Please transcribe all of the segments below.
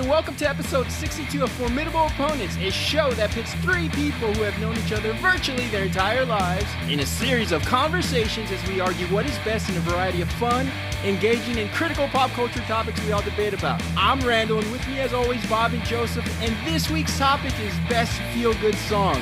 and welcome to episode 62 of Formidable Opponents, a show that pits three people who have known each other virtually their entire lives in a series of conversations as we argue what is best in a variety of fun, engaging, and critical pop culture topics we all debate about. I'm Randall, and with me as always, Bob and Joseph, and this week's topic is Best Feel-Good Song.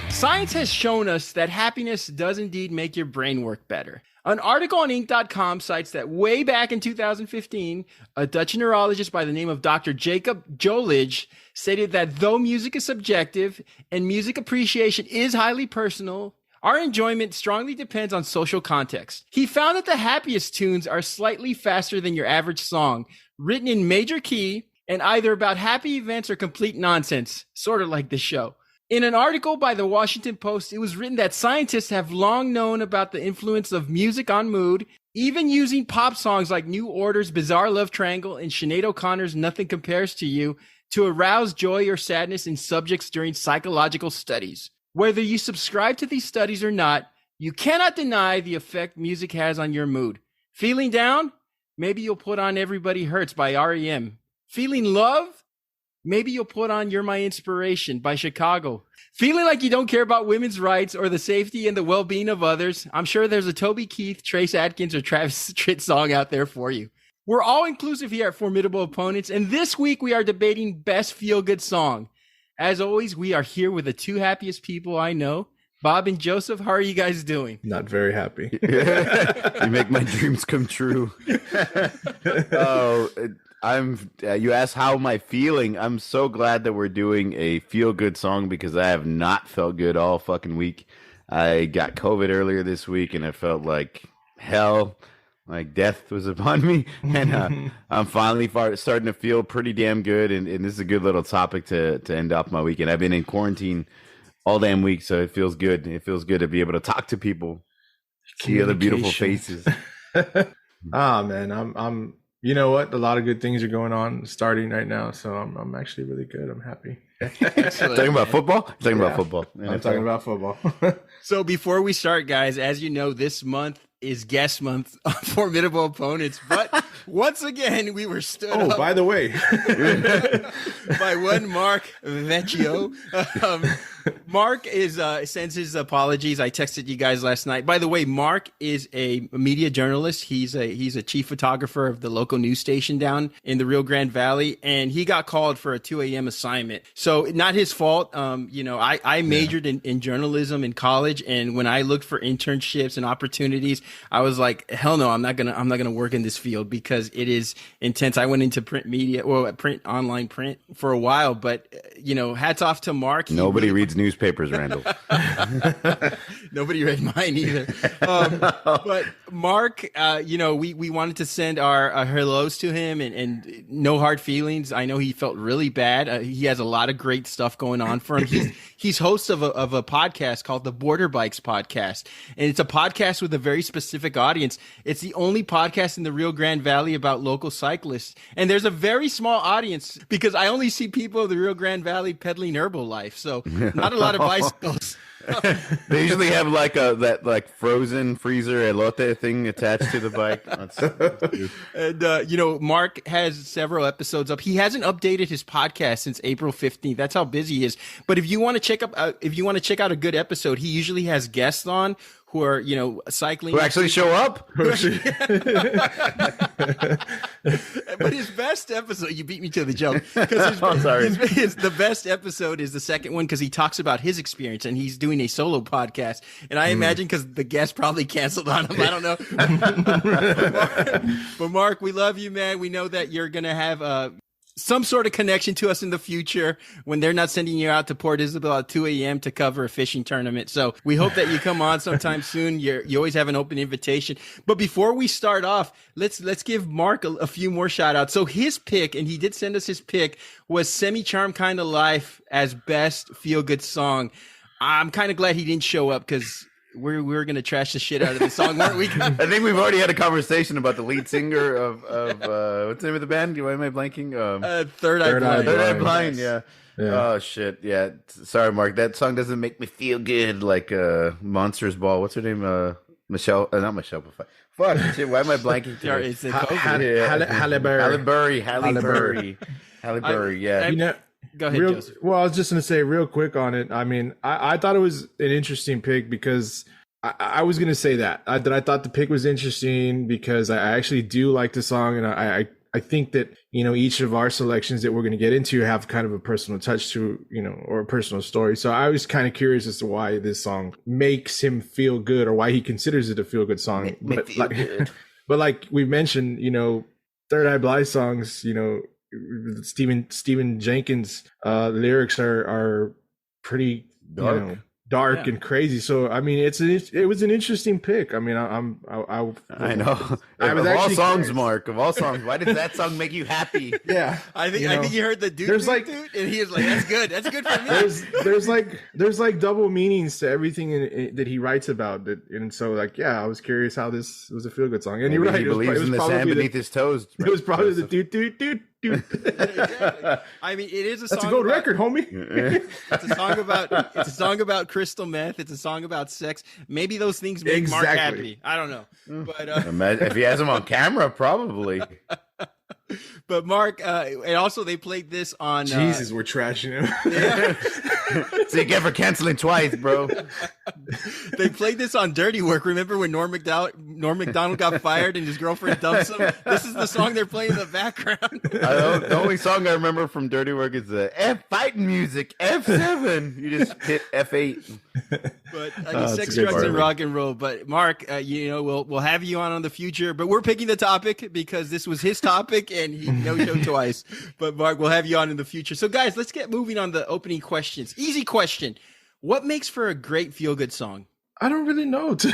Science has shown us that happiness does indeed make your brain work better. An article on Inc.com cites that way back in 2015, a Dutch neurologist by the name of Dr. Jacob Jolich stated that though music is subjective and music appreciation is highly personal, our enjoyment strongly depends on social context. He found that the happiest tunes are slightly faster than your average song, written in major key and either about happy events or complete nonsense, sort of like this show. In an article by the Washington Post, it was written that scientists have long known about the influence of music on mood, even using pop songs like New Order's Bizarre Love Triangle and Sinead O'Connor's Nothing Compares to You to arouse joy or sadness in subjects during psychological studies. Whether you subscribe to these studies or not, you cannot deny the effect music has on your mood. Feeling down? Maybe you'll put on Everybody Hurts by R.E.M. Feeling love? Maybe you'll put on You're My Inspiration by Chicago. Feeling like you don't care about women's rights or the safety and the well-being of others? I'm sure there's a Toby Keith, Trace Adkins, or Travis Tritt song out there for you. We're all inclusive here at Formidable Opponents, and this week we are debating Best Feel-Good Song. As always, we are here with the two happiest people I know. Bob and Joseph, how are you guys doing? Not very happy. You make my dreams come true. You asked how am I feeling? I'm so glad that we're doing a feel-good song because I have not felt good all fucking week. I got COVID earlier this week and I felt like hell, like death was upon me. And I'm finally starting to feel pretty damn good. And this is a good little topic to end off my weekend. I've been in quarantine all damn week, so it feels good. It feels good to be able to talk to people, see other beautiful faces. Man, I'm. You know what? A lot of good things are going on starting right now, so I'm actually really good. I'm happy. Talking about football? About football. I'm talking about football. So before we start, guys, as you know, this month is guest month on Formidable Opponents, but once again, we were stood up. Oh, by the way. by one Mark Vecchio. Mark sends his apologies. I texted you guys last night. By the way, Mark is a media journalist. He's a chief photographer of the local news station down in the Rio Grande Valley, and he got called for a 2 a.m. assignment. So not his fault. I majored in journalism in college, and when I looked for internships and opportunities, I was like, hell no, I'm not gonna work in this field because it is intense. I went into online print for a while, but hats off to Mark. Nobody reads newspapers, Randall. Nobody read mine either. But Mark, we wanted to send our hellos to him and no hard feelings. I know he felt really bad. He has a lot of great stuff going on for him. He's host of a podcast called the Border Bikes Podcast, and it's a podcast with a very specific audience. It's the only podcast in the Rio Grande Valley about local cyclists, and there's a very small audience because I only see people of the Rio Grande Valley peddling Herbalife, so not a lot of bicycles. They usually have that frozen freezer elote thing attached to the bike. And Mark has several episodes up. He hasn't updated his podcast since April 15th. That's how busy he is. But if you want to check out a good episode, he usually has guests on who are, cycling. Who actually show up? But his best episode, you beat me to the joke. The best episode is the second one because he talks about his experience and he's doing a solo podcast. And I imagine because the guest probably canceled on him. I don't know. But Mark, we love you, man. We know that you're going to have some sort of connection to us in the future when they're not sending you out to Port Isabel at 2 a.m. to cover a fishing tournament. So we hope that you come on sometime soon. You always have an open invitation. But before we start off, let's give Mark a few more shout outs. So his pick, and he did send us his pick, was Semi Charm Kind of Life as best feel good song. I'm kind of glad he didn't show up because we were going to trash the shit out of the song, weren't we? I think we've already had a conversation about the lead singer of what's the name of the band? Why am I blanking? Third Eye Blind. Third Eye Blind, yes. Yeah. Oh, shit. Yeah. Sorry, Mark. That song doesn't make me feel good like Monsters Ball. What's her name? Michelle. Not Michelle. Fuck, shit, why am I blanking today? It's the COVID. Halle Berry. Halle Berry, yeah. You know, Go ahead, Joseph. well, I was just going to say real quick on it. I mean, I thought it was an interesting pick because I was going to say that I thought the pick was interesting because I actually do like the song, and I think that, you know, each of our selections that we're going to get into have kind of a personal touch to, you know, or a personal story. So I was kind of curious as to why this song makes him feel good, or why he considers it a feel good song. But like we mentioned, you know, Third Eye Blind songs, you know, Stephen Jenkins lyrics are pretty dark and crazy. So I mean, it was an interesting pick. I mean, I know. I was of all songs, curious. Mark, of all songs, why did that song make you happy? Yeah, I think you heard the dude. There's dude, and he was like, "That's good. That's good for me." there's like double meanings to everything that he writes about. And so like, yeah, I was curious how this was a feel good song. And Maybe you're right. he believes in the sand beneath his toes. It was probably the dude. Exactly. I mean, it is a song. That's a gold record, homie. It's a song about crystal meth. It's a song about sex. Maybe those things make Mark happy. I don't know, but if he has him on camera, probably. But Mark, and also they played this on. Jesus, we're trashing him. Yeah. So you get for canceling twice, bro. They played this on Dirty Work. Remember when Norm Macdonald got fired and his girlfriend dumps him? This is the song they're playing in the background. The only song I remember from Dirty Work is the F fighting music, F7. You just hit F8. But I mean, sex, drugs, and rock and roll. But Mark, you know, we'll have you on the future. But we're picking the topic because this was his topic and he no-showed twice. But Mark, we'll have you on in the future. So guys, let's get moving on the opening questions. Easy question. What makes for a great feel-good song? I don't really know, to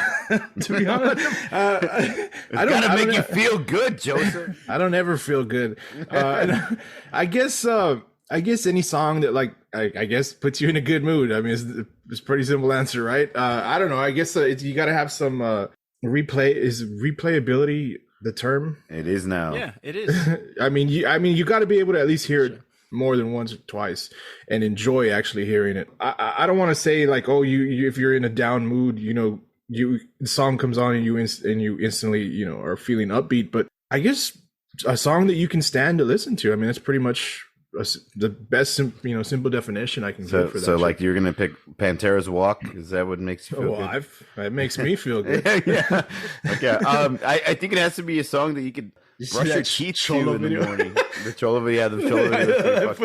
be honest. I gotta make you feel good, Joseph. I don't ever feel good. I guess any song that like I guess puts you in a good mood. I mean, it's a pretty simple answer, right? I don't know. I guess you got to have some replay. Is replayability the term? It is now. Yeah, it is. I mean, you got to be able to at least hear it more than once or twice and enjoy actually hearing it. I don't want to say like, oh, you if you're in a down mood, you know, the song comes on and you instantly, you know, are feeling upbeat. But I guess a song that you can stand to listen to. I mean, that's pretty much the best, simple definition I can give for that. So like you're gonna pick Pantera's Walk? Is that what makes you feel good? It makes me feel good. Yeah. Okay. I think it has to be a song that you could brush your teeth to in the morning. The Cholo video, the Cholo video.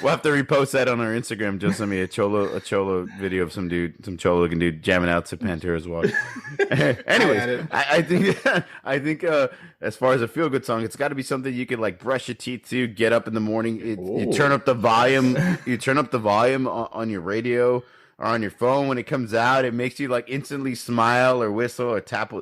We'll have to repost that on our Instagram. Just send me a Cholo video of some Cholo looking dude jamming out to Pantera's Walk. Anyways, I think as far as a feel good song, it's got to be something you could like brush your teeth to, get up in the morning. You turn up the volume. You turn up the volume on your radio or on your phone when it comes out. It makes you like instantly smile or whistle or tap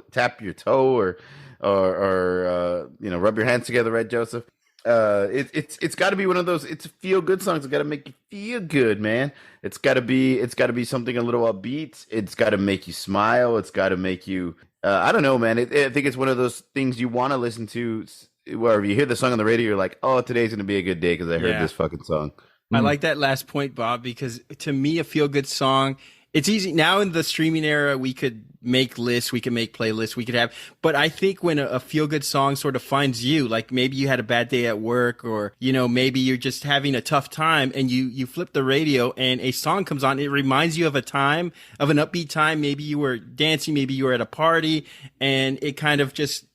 your toe or rub your hands together, right, Joseph? It's got to be one of those. It's feel good songs. It's got to make you feel good, man. It's got to be something a little upbeat. It's got to make you smile. It's got to make you. I don't know, man. I think it's one of those things you want to listen to. Where you hear the song on the radio, you're like, oh, today's gonna be a good day because I heard this fucking song. I like that last point, Bob, because to me, a feel good song. It's easy now in the streaming era. We could make lists, we can make playlists, we could have. But I think when a feel good song sort of finds you, like maybe you had a bad day at work, or maybe you're just having a tough time, and you flip the radio and a song comes on. It reminds you of an upbeat time. Maybe you were dancing, maybe you were at a party, and it kind of just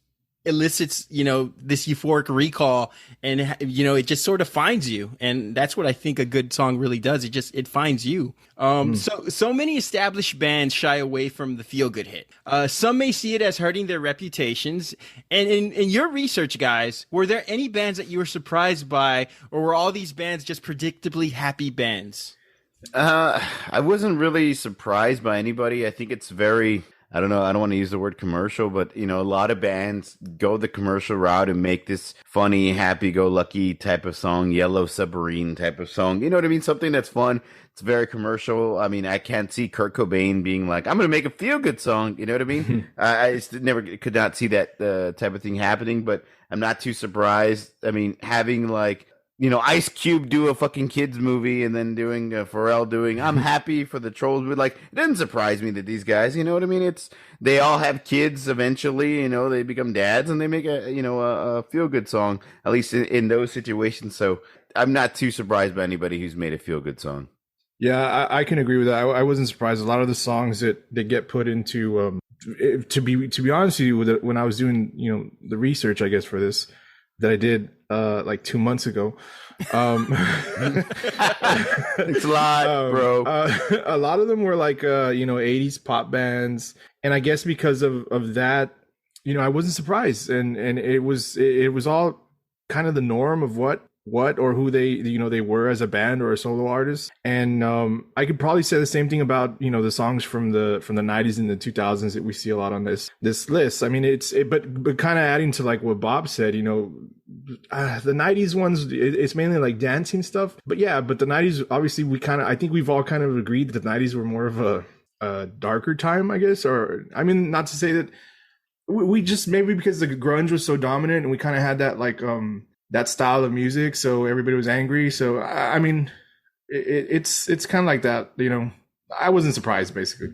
elicits this euphoric recall, and it just sort of finds you. And that's what I think a good song really does. It finds you. So many established bands shy away from the feel good hit. Some may see it as hurting their reputations. And in your research, guys, were there any bands that you were surprised by, or were all these bands just predictably happy bands? I wasn't really surprised by anybody. I think it's very, I don't know, I don't want to use the word commercial, but a lot of bands go the commercial route and make this funny, happy-go-lucky type of song, Yellow Submarine type of song. You know what I mean? Something that's fun. It's very commercial. I mean, I can't see Kurt Cobain being like, I'm going to make a feel-good song. You know what I mean? I just could not see that type of thing happening, but I'm not too surprised. I mean, having like Ice Cube do a fucking kids movie and then doing Pharrell doing I'm happy for the trolls. But like, it doesn't surprise me that these guys, you know what I mean? They all have kids eventually, they become dads and they make a feel good song, at least in those situations. So I'm not too surprised by anybody who's made a feel good song. Yeah, I can agree with that. I wasn't surprised. A lot of the songs that get put into, to be honest with you, when I was doing, the research, I guess, for this, that I did like 2 months ago. It's a lot, bro. A lot of them were like 80s pop bands, and I guess because of that, I wasn't surprised, and it was all kind of the norm of what or who they were as a band or a solo artist. And I could probably say the same thing about the songs from the 90s and the 2000s that we see a lot on this list. I mean, but kind of adding to like what Bob said, the 90s ones, it's mainly like dancing stuff. But the 90s, obviously, I think we've all kind of agreed that the 90s were more of a darker time, I guess. Or I mean, not to say that we just, maybe because the grunge was so dominant and we kind of had that like that style of music, so everybody was angry. So I mean, it's kind of like that, I wasn't surprised, basically.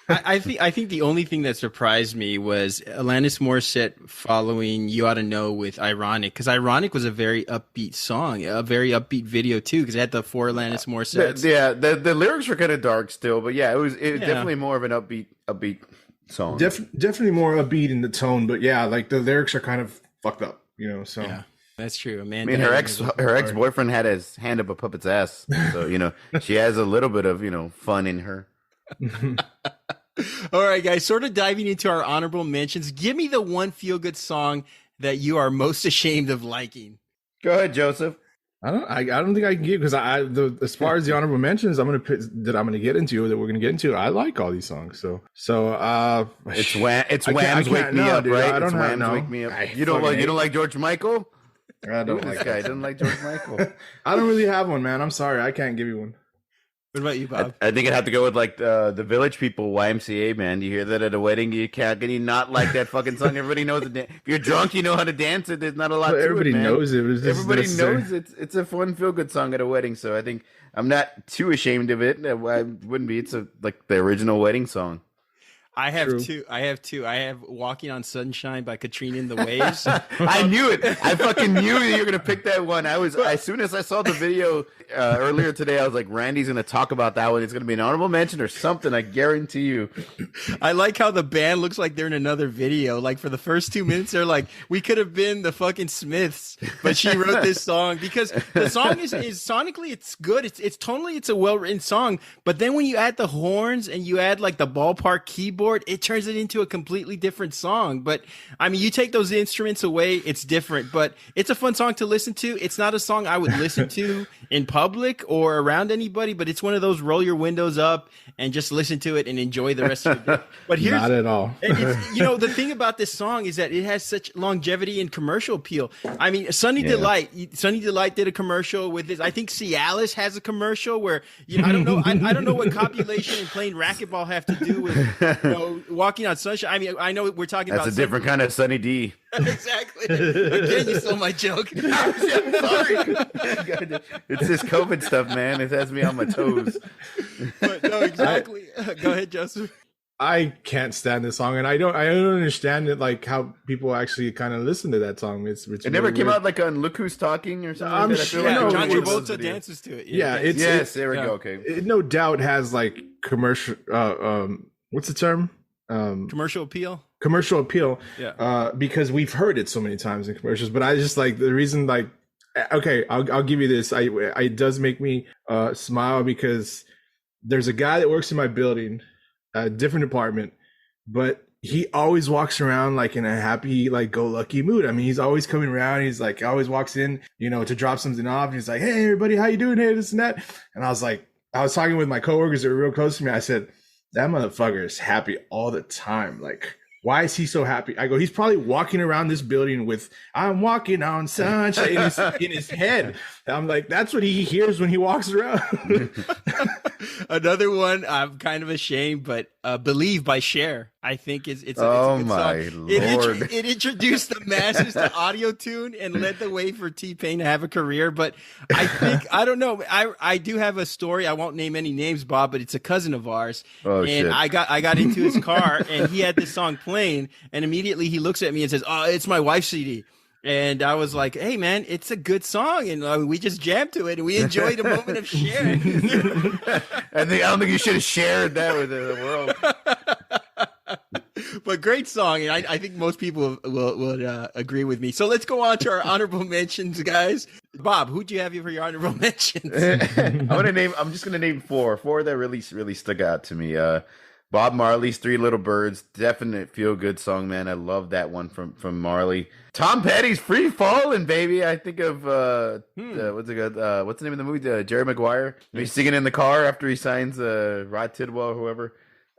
I think the only thing that surprised me was Alanis Morissette following "You Ought to Know" with "Ironic," because "Ironic" was a very upbeat song, a very upbeat video too, because it had the 4 Alanis Morissettes. The lyrics were kind of dark still, but it was definitely more of an upbeat song. Definitely more upbeat in the tone, but like the lyrics are kind of fucked up, so. Yeah. That's true, man. I mean, her ex-boyfriend had his hand up a puppet's ass, so she has a little bit of fun in her. All right, guys. Sort of diving into our honorable mentions. Give me the one feel-good song that you are most ashamed of liking. Go ahead, Joseph. I don't think I can give, because as far as the honorable mentions I'm gonna get into, that we're gonna get into, I like all these songs. So it's Wham's "Wake Me Up," right? I don't it's Wham's know. "Wake Me Up." You don't like George Michael? I don't like this guy. Doesn't like George Michael. I don't really have one, man. I'm sorry, I can't give you one. What about you, Bob? I think I'd have to go with like the Village People YMCA, man. You hear that at a wedding? Can you not like that fucking song? Everybody knows it. If you're drunk, you know how to dance it. There's not a lot to everybody it, man. knows it. Everybody knows it's a fun feel good song at a wedding. So I think I'm not too ashamed of it. I wouldn't be. It's like the original wedding song. I have two. I have "Walking on Sunshine" by Katrina and the Waves. I knew it. I fucking knew that you were gonna pick that one. As soon as I saw the video earlier today, I was like, Randy's gonna talk about that one. It's gonna be an honorable mention or something. I guarantee you. I like how the band looks like they're in another video. Like for the first 2 minutes, they're like, we could have been the fucking Smiths, but she wrote this song because the song is sonically it's good. It's tonally it's a well written song. But then when you add the horns and you add like the ballpark keyboard, it turns it into a completely different song. But I mean, you take those instruments away, it's different, but it's a fun song to listen to. It's not a song I would listen to in public or around anybody, but it's one of those roll your windows up and just listen to it and enjoy the rest of the day. But here's not at all. The thing about this song is that it has such longevity and commercial appeal. I mean, Sunny Delight did a commercial with this. I think Cialis has a commercial where I don't know. I don't know what copulation and playing racquetball have to do with Walking on Sunshine. I mean, I know we're talking about a different kind of Sunny D. Exactly. Again, you stole my joke. I'm sorry. It's this COVID stuff, man. It has me on my toes. But no, exactly. Go ahead, Joseph. I can't stand this song, and I don't understand it, like how people actually kind of listen to that song. It's it never came out like on Look Who's Talking or something. I'm like that. sure. John Travolta dances to it. Yeah, there we go. Okay, it no doubt has like commercial. What's the term? Commercial appeal. Commercial appeal. Yeah. Because we've heard it so many times in commercials, but I just like the reason. Like, okay, I'll give you this. It does make me smile because there's a guy that works in my building. A different department, but he always walks around like in a happy, like go lucky mood. I mean, he's always coming around. He's like, always walks in, to drop something off. And he's like, hey, everybody, how you doing? Hey, this and that. And I was talking with my coworkers that were real close to me. I said, that motherfucker is happy all the time. Like, why is he so happy? I go, he's probably walking around this building with, I'm walking on sunshine in his head. And I'm like, that's what he hears when he walks around. Another one I'm kind of ashamed, but "Believe" by Cher. I think it's a good my song. Lord. It introduced the masses to auto tune and led the way for T-Pain to have a career. But I don't know. I do have a story. I won't name any names, Bob, but it's a cousin of ours. Oh, and shit. I got into his car and he had this song playing, and immediately he looks at me and says, "Oh, it's my wife's CD." And I was like, "Hey, man, it's a good song." And we just jammed to it and we enjoyed a moment of sharing. I don't think you should have shared that with the world. But great song. And I think most people will agree with me. So let's go on to our honorable mentions, guys. Bob, who'd you have for your honorable mentions? I'm just gonna name four that really stuck out to me. Bob Marley's Three Little Birds, definite feel good song, man. I love that one from Marley. Tom Petty's Free Fallin', baby. I think of what's the name of the movie? Jerry Maguire. He's singing in the car after he signs Rod Tidwell or whoever.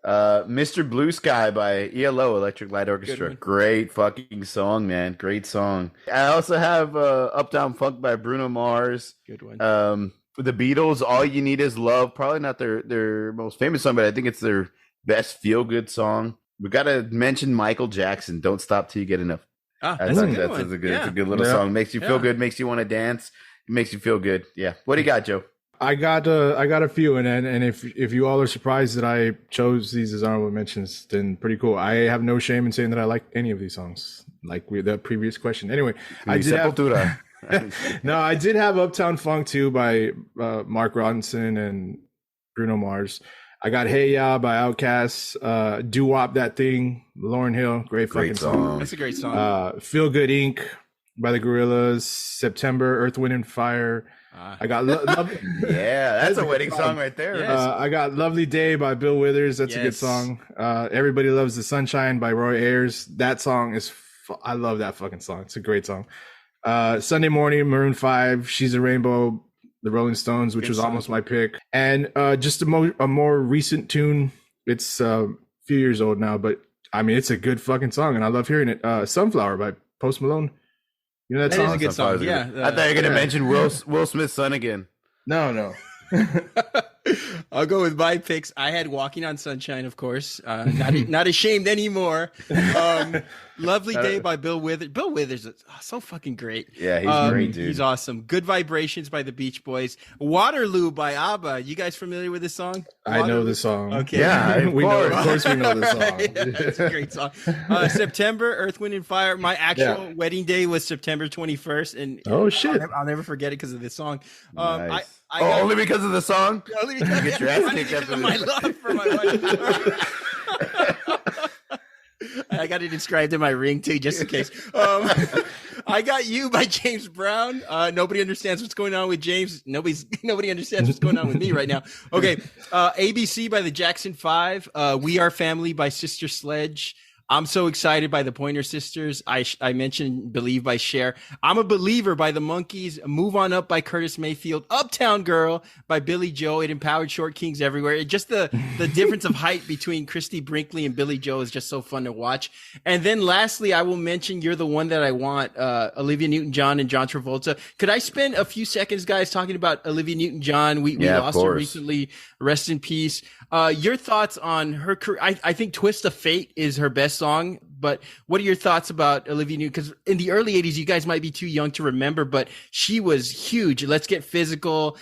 Mr. Blue Sky by ELO, Electric Light Orchestra. Great fucking song, man. Great song. I also have Uptown Funk by Bruno Mars. Good one. The Beatles, All You Need Is Love. Probably not their most famous song, but I think it's their best feel-good song. We got to mention Michael Jackson, Don't Stop Till You Get Enough. That's a good one. It's a good little song. Makes you feel good, makes you want to dance. It makes you feel good. Yeah. What do you got, Joe? I got a few, and if you all are surprised that I chose these as honorable mentions, then pretty cool. I have no shame in saying that I like any of these songs, like with the previous question. Anyway, I did have Uptown Funk too by Mark Ronson and Bruno Mars. I got Hey Ya by Outkast, Doo Wop That Thing, Lauryn Hill, great fucking song. That's a great song. Feel Good Inc. by the Gorillaz, September, Earth, Wind and Fire. I got that's a wedding song right there. Yes. I got Lovely Day by Bill Withers. That's a good song. Everybody Loves the Sunshine by Roy Ayers. That song is I love that fucking song. It's a great song. Sunday Morning, Maroon 5, She's a Rainbow, the Rolling Stones, which was almost my pick. And just a more recent tune. It's a few years old now, but I mean, it's a good fucking song, and I love hearing it. Sunflower by Post Malone. You know that song? Is a good song. Yeah. I thought you were going to mention Will Smith's son again. No. I'll go with my picks. I had Walking on Sunshine, of course. Not ashamed anymore. Lovely Day by Bill Withers. Bill Withers is so fucking great. Yeah, he's great, dude. He's awesome. Good Vibrations by the Beach Boys. Waterloo by ABBA. You guys familiar with this song? I know the song. Okay. Yeah, of course we know the song. It's a great song. September, Earth, Wind, and Fire. My actual wedding day was September 21st. And oh, shit. I'll never forget it because of this song. Nice. Only because of the song? Only because you get your ass kicked after of my love for my wife. I got it inscribed in my ring too, just in case. I Got You by James Brown. Nobody understands what's going on with James. Nobody understands what's going on with me right now. Okay. ABC by the Jackson 5. We Are Family by Sister Sledge. I'm so excited by the Pointer Sisters. I mentioned Believe by Cher. I'm a Believer by the Monkees. Move On Up by Curtis Mayfield. Uptown Girl by Billy Joe. It empowered short kings everywhere. Just the difference of height between Christy Brinkley and Billy Joe is just so fun to watch. And then lastly, I will mention You're the One That I Want, Olivia Newton-John and John Travolta. Could I spend a few seconds, guys, talking about Olivia Newton-John? We lost her recently. Rest in peace. Your thoughts on her career? I think Twist of Fate is her best song, but what are your thoughts about Olivia Newton? Because in the early 80s, you guys might be too young to remember, but she was huge. Let's Get Physical,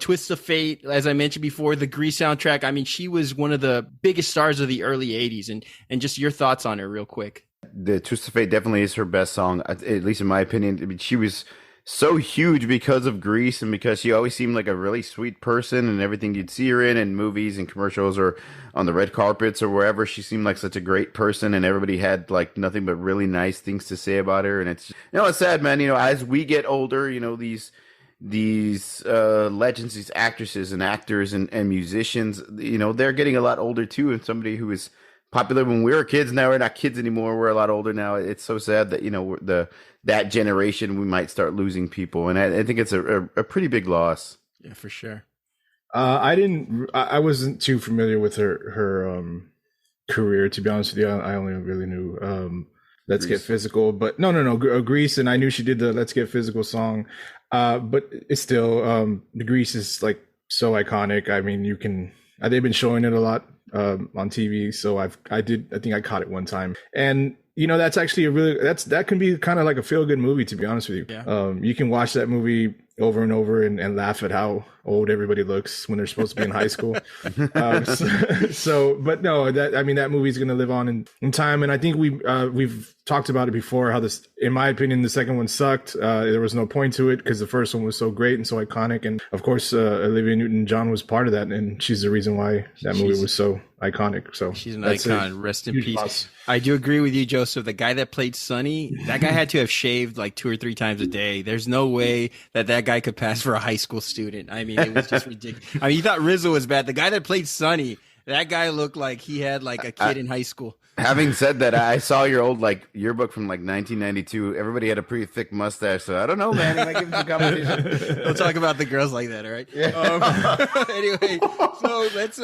Twist of Fate, as I mentioned before, the Grease soundtrack. I mean, she was one of the biggest stars of the early 80s, and just your thoughts on her real quick. The Twist of Fate definitely is her best song, at least in my opinion. I mean, she was so huge because of Grease and because she always seemed like a really sweet person, and everything you'd see her in movies and commercials or on the red carpets or wherever, she seemed like such a great person, and everybody had like nothing but really nice things to say about her. And it's, it's sad, man. As we get older, these legends, these actresses and actors and musicians, they're getting a lot older too. And somebody who was popular when we were kids, now we're not kids anymore. We're a lot older now. It's so sad that, that generation, we might start losing people. And I think it's a pretty big loss. Yeah, for sure. I wasn't too familiar with her career, to be honest with you. I only really knew Let's Get Physical, but no, Grease. And I knew she did the Let's Get Physical song. But it's still, the Grease is like so iconic. I mean, they've been showing it a lot on TV. So I think I caught it one time. And that's actually that can be kind of like a feel good movie, to be honest with you. Yeah. You can watch that movie over and over and laugh at how old everybody looks when they're supposed to be in high school. But no, that movie is going to live on in time. And I think we've talked about it before, how this, in my opinion, the second one sucked. There was no point to it because the first one was so great and so iconic. And of course, Olivia Newton-John was part of that. And she's the reason why that movie was so iconic. So she's an icon. Rest in peace. Loss. I do agree with you, Joseph. The guy that played Sonny, that guy had to have shaved like 2 or 3 times a day. There's no way that guy could pass for a high school student. I mean, it was just ridiculous. I mean, you thought Rizzo was bad. The guy that played Sonny, that guy looked like he had like a kid in high school. Having said that, I saw your old like yearbook from like 1992. Everybody had a pretty thick mustache, so I don't know, man. He might give him some competition. Don't talk about the girls like that, all right? Yeah. Anyway, so let's.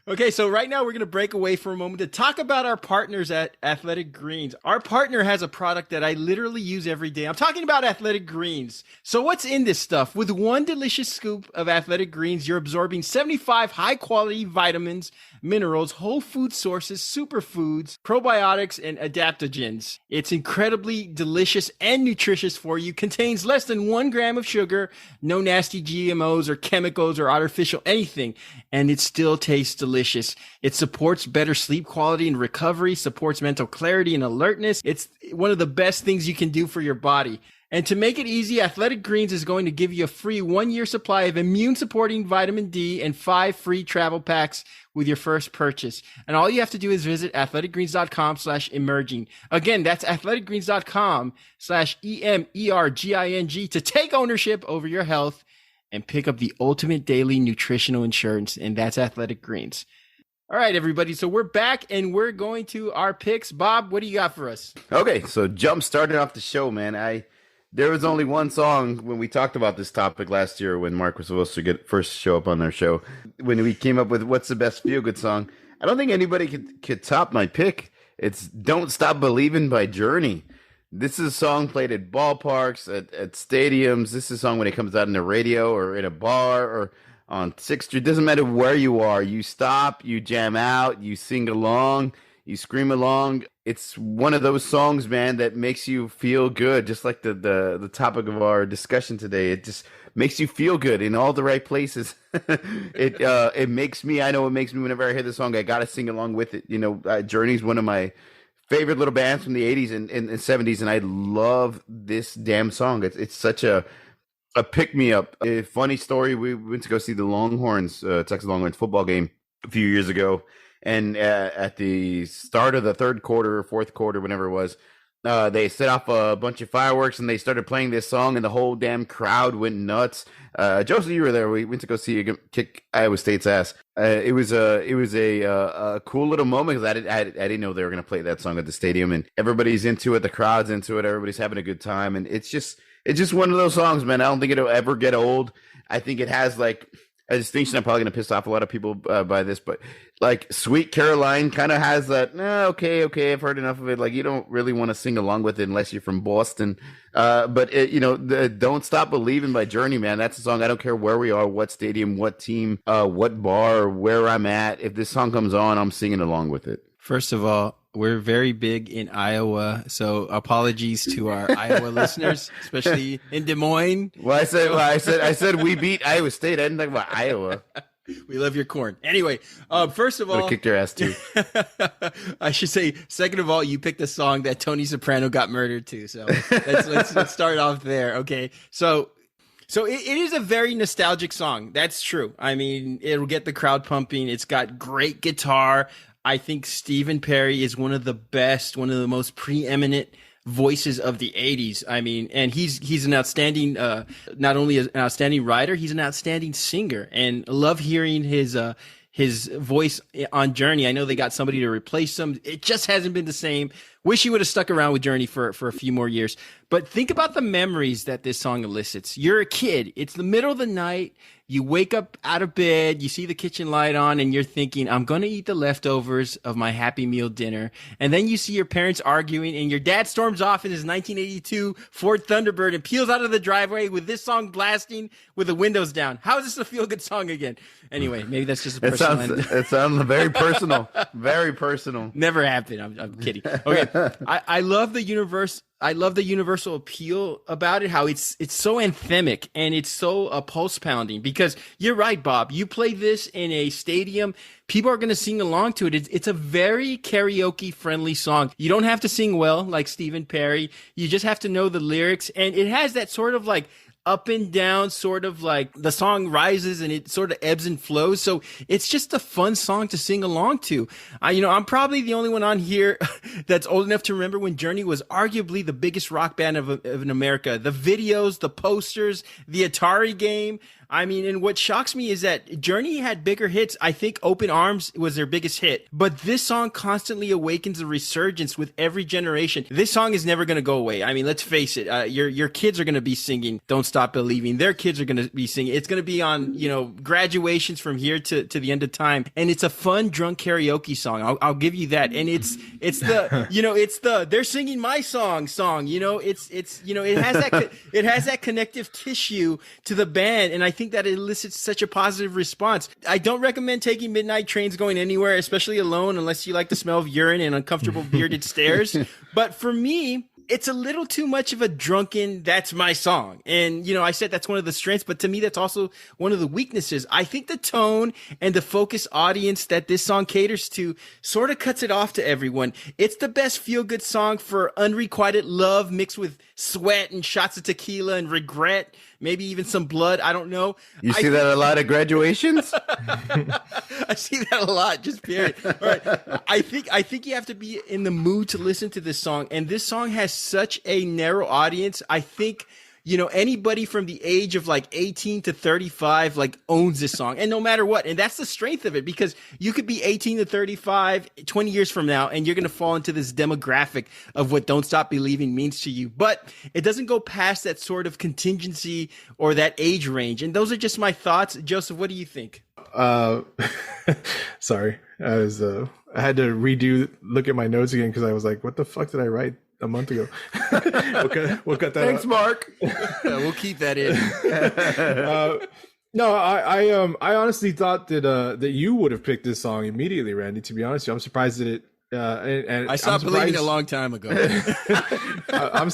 Okay, so right now we're going to break away for a moment to talk about our partners at Athletic Greens. Our partner has a product that I literally use every day. I'm talking about Athletic Greens. So what's in this stuff? With one delicious scoop of Athletic Greens, you're absorbing 75 high-quality vitamins, minerals, whole food sources, superfoods, probiotics, and adaptogens. It's incredibly delicious and nutritious for you. Contains less than 1 gram of sugar, no nasty GMOs or chemicals or artificial anything, and it still tastes delicious. It supports better sleep quality and recovery, supports mental clarity and alertness. It's one of the best things you can do for your body. And to make it easy, Athletic Greens is going to give you a free 1-year supply of immune-supporting vitamin D and 5 free travel packs with your first purchase. And all you have to do is visit athleticgreens.com/emerging. Again, that's athleticgreens.com/EMERGING to take ownership over your health and pick up the ultimate daily nutritional insurance. And that's Athletic Greens. All right, everybody. So we're back and we're going to our picks. Bob, what do you got for us? Okay, so jump starting off the show, man. There was only one song when we talked about this topic last year when Mark was supposed to first show up on our show. When we came up with what's the best feel-good song, I don't think anybody could top my pick. It's Don't Stop Believin' by Journey. This is a song played at ballparks, at stadiums. This is a song when it comes out on the radio or in a bar or on 6th Street. It doesn't matter where you are. You stop, you jam out, you sing along, you scream along. It's one of those songs, man, that makes you feel good. Just like the topic of our discussion today. It just makes you feel good in all the right places. It makes me, I know it makes me whenever I hear the song, I got to sing along with it. Journey's one of my favorite little bands from the 80s and 70s, and I love this damn song. It's such a pick-me-up. A funny story, we went to go see the Longhorns, Texas Longhorns football game a few years ago, and at the start of the third quarter or fourth quarter, whenever it was, they set off a bunch of fireworks and they started playing this song and the whole damn crowd went nuts. Joseph, you were there. We went to go see you kick Iowa State's ass. It was a cool little moment because I didn't know they were going to play that song at the stadium, and everybody's into it. The crowd's into it. Everybody's having a good time, and it's just one of those songs, man. I don't think it'll ever get old. I think it has like a distinction. I'm probably going to piss off a lot of people by this, but like Sweet Caroline kind of has that, okay, I've heard enough of it. Like, you don't really want to sing along with it unless you're from Boston. But the Don't Stop Believin' by Journey, man, that's a song. I don't care where we are, what stadium, what team, what bar, where I'm at. If this song comes on, I'm singing along with it. First of all, we're very big in Iowa, so apologies to our Iowa listeners, especially in Des Moines. I said we beat Iowa State. I didn't talk about Iowa. We love your corn. Anyway, first of all, kicked your ass too. I should say, second of all, you picked a song that Tony Soprano got murdered to. So let's start off there. Okay, so it is a very nostalgic song. That's true. I mean, it'll get the crowd pumping. It's got great guitar. I think Stephen Perry is one of the best, one of the most preeminent voices of the 80s. I mean, and he's an outstanding, not only an outstanding writer, he's an outstanding singer, and I love hearing his voice on Journey. I know they got somebody to replace him. It just hasn't been the same, Wish he would have stuck around with Journey for a few more years. But think about the memories that this song elicits. You're a kid. It's the middle of the night. You wake up out of bed, you see the kitchen light on, and you're thinking, I'm going to eat the leftovers of my Happy Meal dinner. And then you see your parents arguing, and your dad storms off in his 1982 Ford Thunderbird and peels out of the driveway with this song blasting with the windows down. How is this a feel-good song again? Anyway, maybe that's just a personal... It sounds very personal. Very personal. Never happened. I'm kidding. Okay, I love the universe. I love the universal appeal about it, how it's so anthemic and it's so pulse pounding, because you're right, Bob. You play this in a stadium, people are going to sing along to it. It's a very karaoke friendly song. You don't have to sing well like Stephen Perry. You just have to know the lyrics, and it has that sort of like up and down, sort of like the song rises and it sort of ebbs and flows. So it's just a fun song to sing along to. I'm probably the only one on here that's old enough to remember when Journey was arguably the biggest rock band in America. The videos, the posters, the Atari game. I mean, and what shocks me is that Journey had bigger hits. I think Open Arms was their biggest hit, but this song constantly awakens a resurgence with every generation. This song is never going to go away. I mean, let's face it. Your kids are going to be singing Don't Stop Believing. Their kids are going to be singing. It's going to be on, graduations from here to the end of time. And it's a fun drunk karaoke song. I'll give you that. And it's the, they're singing my song. It has that connective tissue to the band. And I think that elicits such a positive response. I don't recommend taking midnight trains going anywhere, especially alone, unless you like the smell of urine and uncomfortable bearded stairs. But for me, it's a little too much of a drunken, that's my song. And, I said that's one of the strengths, but to me, that's also one of the weaknesses. I think the tone and the focus audience that this song caters to sort of cuts it off to everyone. It's the best feel-good song for unrequited love mixed with sweat and shots of tequila and regret, maybe even some blood. I don't know. You see that a lot at graduations? I see that a lot, just period. All right. I think you have to be in the mood to listen to this song. And this song has such a narrow audience. I think, anybody from the age of like 18 to 35 like owns this song, and no matter what. And that's the strength of it, because you could be 18 to 35 20 years from now and you're going to fall into this demographic of what Don't Stop Believing means to you. But it doesn't go past that sort of contingency or that age range. And those are just my thoughts. Joseph, what do you think? Sorry. I had to look at my notes again because I was like, what the fuck did I write a month ago? We'll cut that Thanks, out. Mark. We'll keep that in. No, I honestly thought that you would have picked this song immediately, Randy. To be honest, I'm surprised that it. And I stopped believing a long time ago. I'm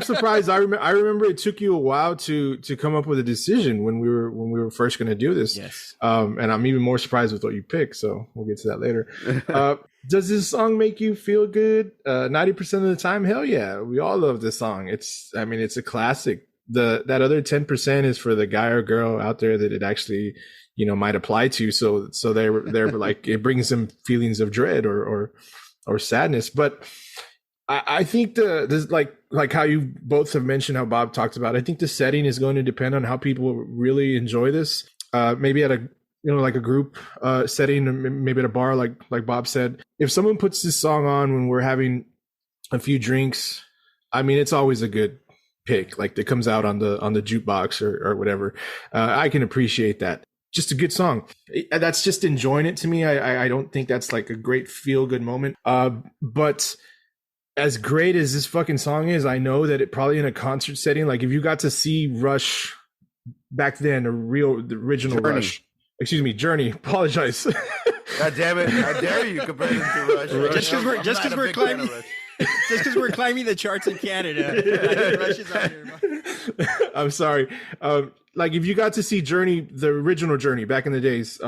surprised. I remember it took you a while to come up with a decision when we were first going to do this. Yes. And I'm even more surprised with what you picked. So we'll get to that later. Does this song make you feel good? 90% of the time, hell yeah. We all love this song. It's a classic. That other 10% is for the guy or girl out there that it actually, might apply to. So they're like, it brings them feelings of dread or sadness. But I think this like how you both have mentioned, how Bob talked about, I think the setting is going to depend on how people really enjoy this. Maybe at a like a group setting, maybe at a bar, like Bob said. If someone puts this song on when we're having a few drinks, it's always a good pick. Like that comes out on the jukebox or whatever. I can appreciate that. Just a good song. That's just enjoying it to me. I don't think that's like a great feel good moment. But as great as this fucking song is, I know that it probably in a concert setting, like if you got to see Rush back then, the original Journey. Rush. Excuse me, Journey. Apologize. God damn it! How dare you compare them to Rush? Just because we're climbing the charts in Canada. I know Rush is on here. I'm sorry. Like if you got to see Journey, the original Journey back in the days,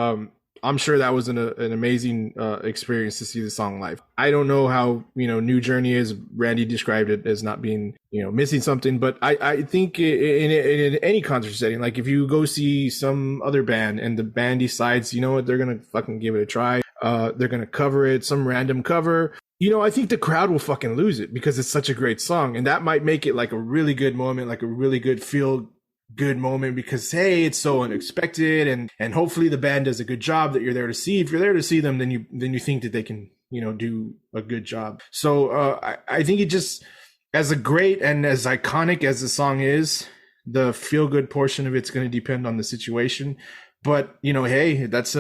I'm sure that was an amazing experience to see the song live. I don't know how, new Journey is. Randy described it as not being, missing something, but I think in any concert setting, like if you go see some other band and the band decides, they're going to fucking give it a try. They're going to cover it, some random cover. I think the crowd will fucking lose it because it's such a great song. And that might make it like a really good moment, like a really good feel good moment because, hey, it's so unexpected. And hopefully the band does a good job that you're there to see. If you're there to see them, then you think that they can, do a good job. So I think it just, as a great and as iconic as the song is, the feel good portion of it's going to depend on the situation. But hey, it's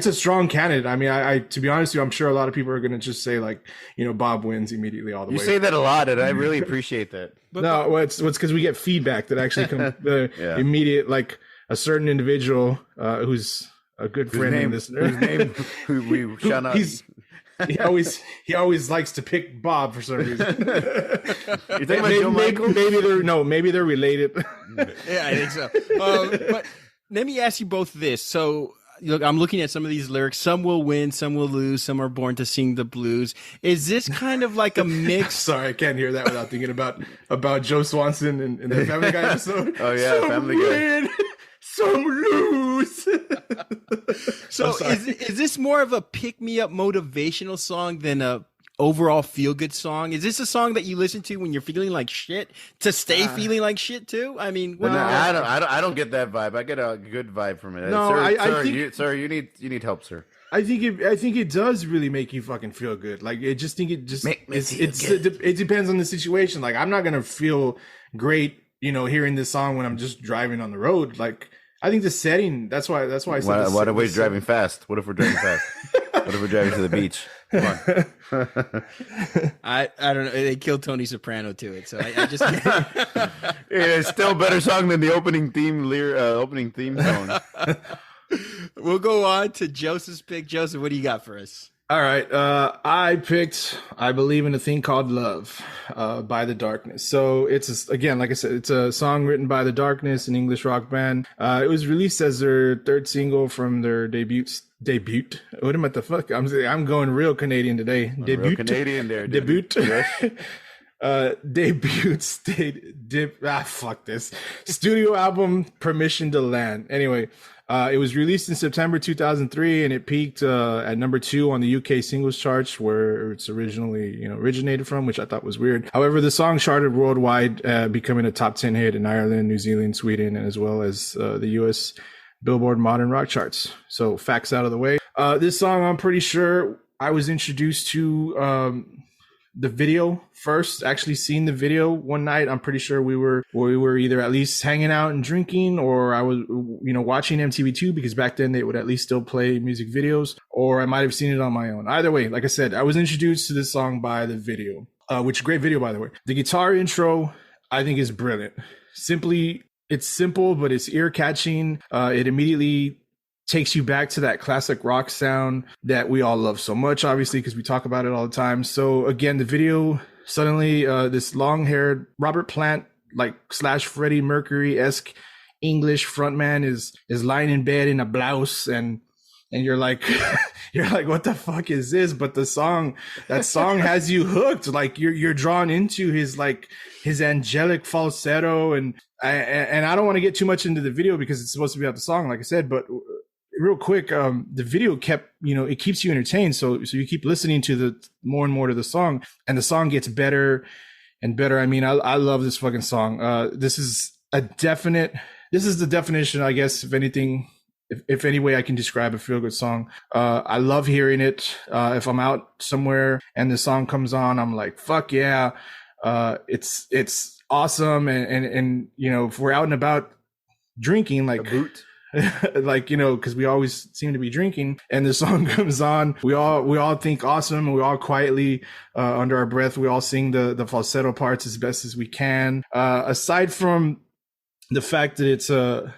a strong candidate. I mean, I to be honest with you, I'm sure a lot of people are going to just say like, Bob wins immediately all the way. You say that a lot, and I really appreciate that. No, it's because we get feedback that actually comes immediate, like a certain individual who's a good friend and listener. Whose name we shall not. He always likes to pick Bob for some reason. You think about Joe Michael? Maybe they're related. Yeah, I think so. But let me ask you both this. So, look, I'm looking at some of these lyrics. Some will win, some will lose. Some are born to sing the blues. Is this kind of like a mix? Sorry, I can't hear that without thinking about Joe Swanson in the Family Guy episode. Oh yeah, some Family Guy. Some lose. So is this more of a pick-me-up motivational song than a overall feel-good song? Is this a song that you listen to when you're feeling like shit to stay feeling like shit too? I mean, no, I don't get that vibe. I get a good vibe from it. No, sir, you need help, sir. I think it does really make you fucking feel good. Like it depends on the situation. Like I'm not gonna feel great, hearing this song when I'm just driving on the road. Like I think the setting. That's why I said. What if we're driving fast? What if we're driving fast? What if we're driving to the beach? Come on. I don't know. They killed Tony Soprano to it, so I just. It's still a better song than the opening theme song. We'll go on to Joseph's pick. Joseph, what do you got for us? All right. I picked I Believe in a Thing Called Love by The Darkness. So again, like I said, it's a song written by The Darkness, an English rock band. It was released as their third single from their debut. What am I the fuck? I'm going real Canadian today. Debut. Real Canadian there. Debut. Fuck this. Studio album Permission to Land. Anyway, it was released in September 2003 and it peaked at number 2 on the UK singles charts where it's originally, originated from, which I thought was weird. However, the song charted worldwide, becoming a top 10 hit in Ireland, New Zealand, Sweden, as well as the US Billboard Modern Rock charts. So facts out of the way. This song, I'm pretty sure I was introduced to the video first, actually seeing the video one night. I'm pretty sure we were either at least hanging out and drinking, or I was, watching MTV2 because back then they would at least still play music videos, or I might have seen it on my own. Either way, like I said, I was introduced to this song by the video, which great video, by the way. The guitar intro, I think, is brilliant. It's simple, but it's ear catching. It immediately takes you back to that classic rock sound that we all love so much, obviously, because we talk about it all the time. So again, the video, suddenly this long-haired Robert Plant, / Freddie Mercury-esque English frontman is lying in bed in a blouse, and you're like, what the fuck is this? But that song has you hooked. Like you're drawn into his angelic falsetto, and I don't want to get too much into the video because it's supposed to be about the song, like I said, but real quick, the video kept, it keeps you entertained. So you keep listening to the more and more to the song, and the song gets better and better. I mean, I love this fucking song. This is the definition, I guess, if anything, if any way I can describe a feel good song. I love hearing it. If I'm out somewhere and the song comes on, I'm like, fuck yeah. It's awesome. And, if we're out and about drinking, like, because we always seem to be drinking, and the song comes on, we all think awesome, and we all quietly under our breath, we all sing the falsetto parts as best as we can. Aside from the fact that it's a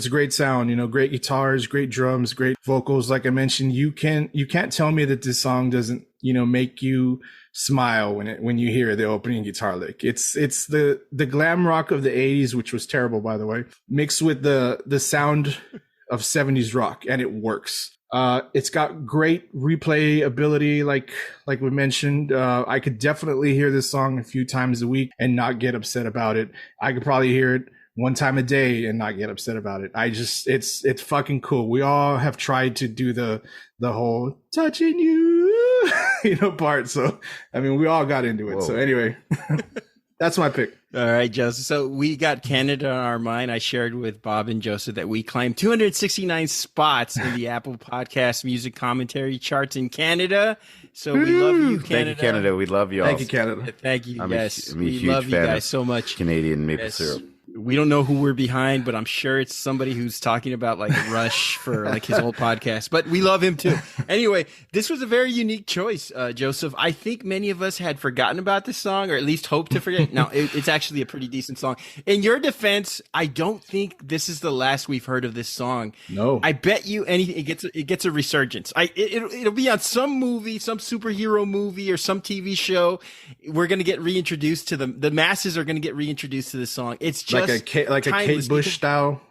great sound, great guitars, great drums, great vocals, like I mentioned, you can't tell me that this song doesn't make you smile when you hear the opening guitar lick. It's the glam rock of the 80s, which was terrible, by the way, mixed with the sound of 70s rock, and it works. It's got great replay ability, like we mentioned. I could definitely hear this song a few times a week and not get upset about it. I could probably hear it one time a day and not get upset about it. It's fucking cool. We all have tried to do the whole touching you, part. So, I mean, we all got into it. Whoa. So anyway, that's my pick. All right, Joseph. So we got Canada on our mind. I shared with Bob and Joseph that we climbed 269 spots in the Apple Podcast music commentary charts in Canada. So we love you, Canada. Thank you, Canada. We love y'all. Thank you, Canada. Thank you. I'm Yes, a we huge love you fan guys of so much. Canadian maple Yes. syrup. We don't know who we're behind, but I'm sure it's somebody who's talking about like Rush for like his old podcast. But we love him too. Anyway, this was a very unique choice, Joseph. I think many of us had forgotten about this song, or at least hoped to forget. Now, it's actually a pretty decent song. In your defense, I don't think this is the last we've heard of this song. No, I bet you anything it gets a resurgence. It'll be on some movie, some superhero movie, or some TV show. We're gonna get reintroduced to the masses are gonna get reintroduced to this song. It's just like a Kate Bush style.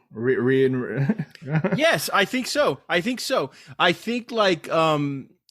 Yes, I think so. I think like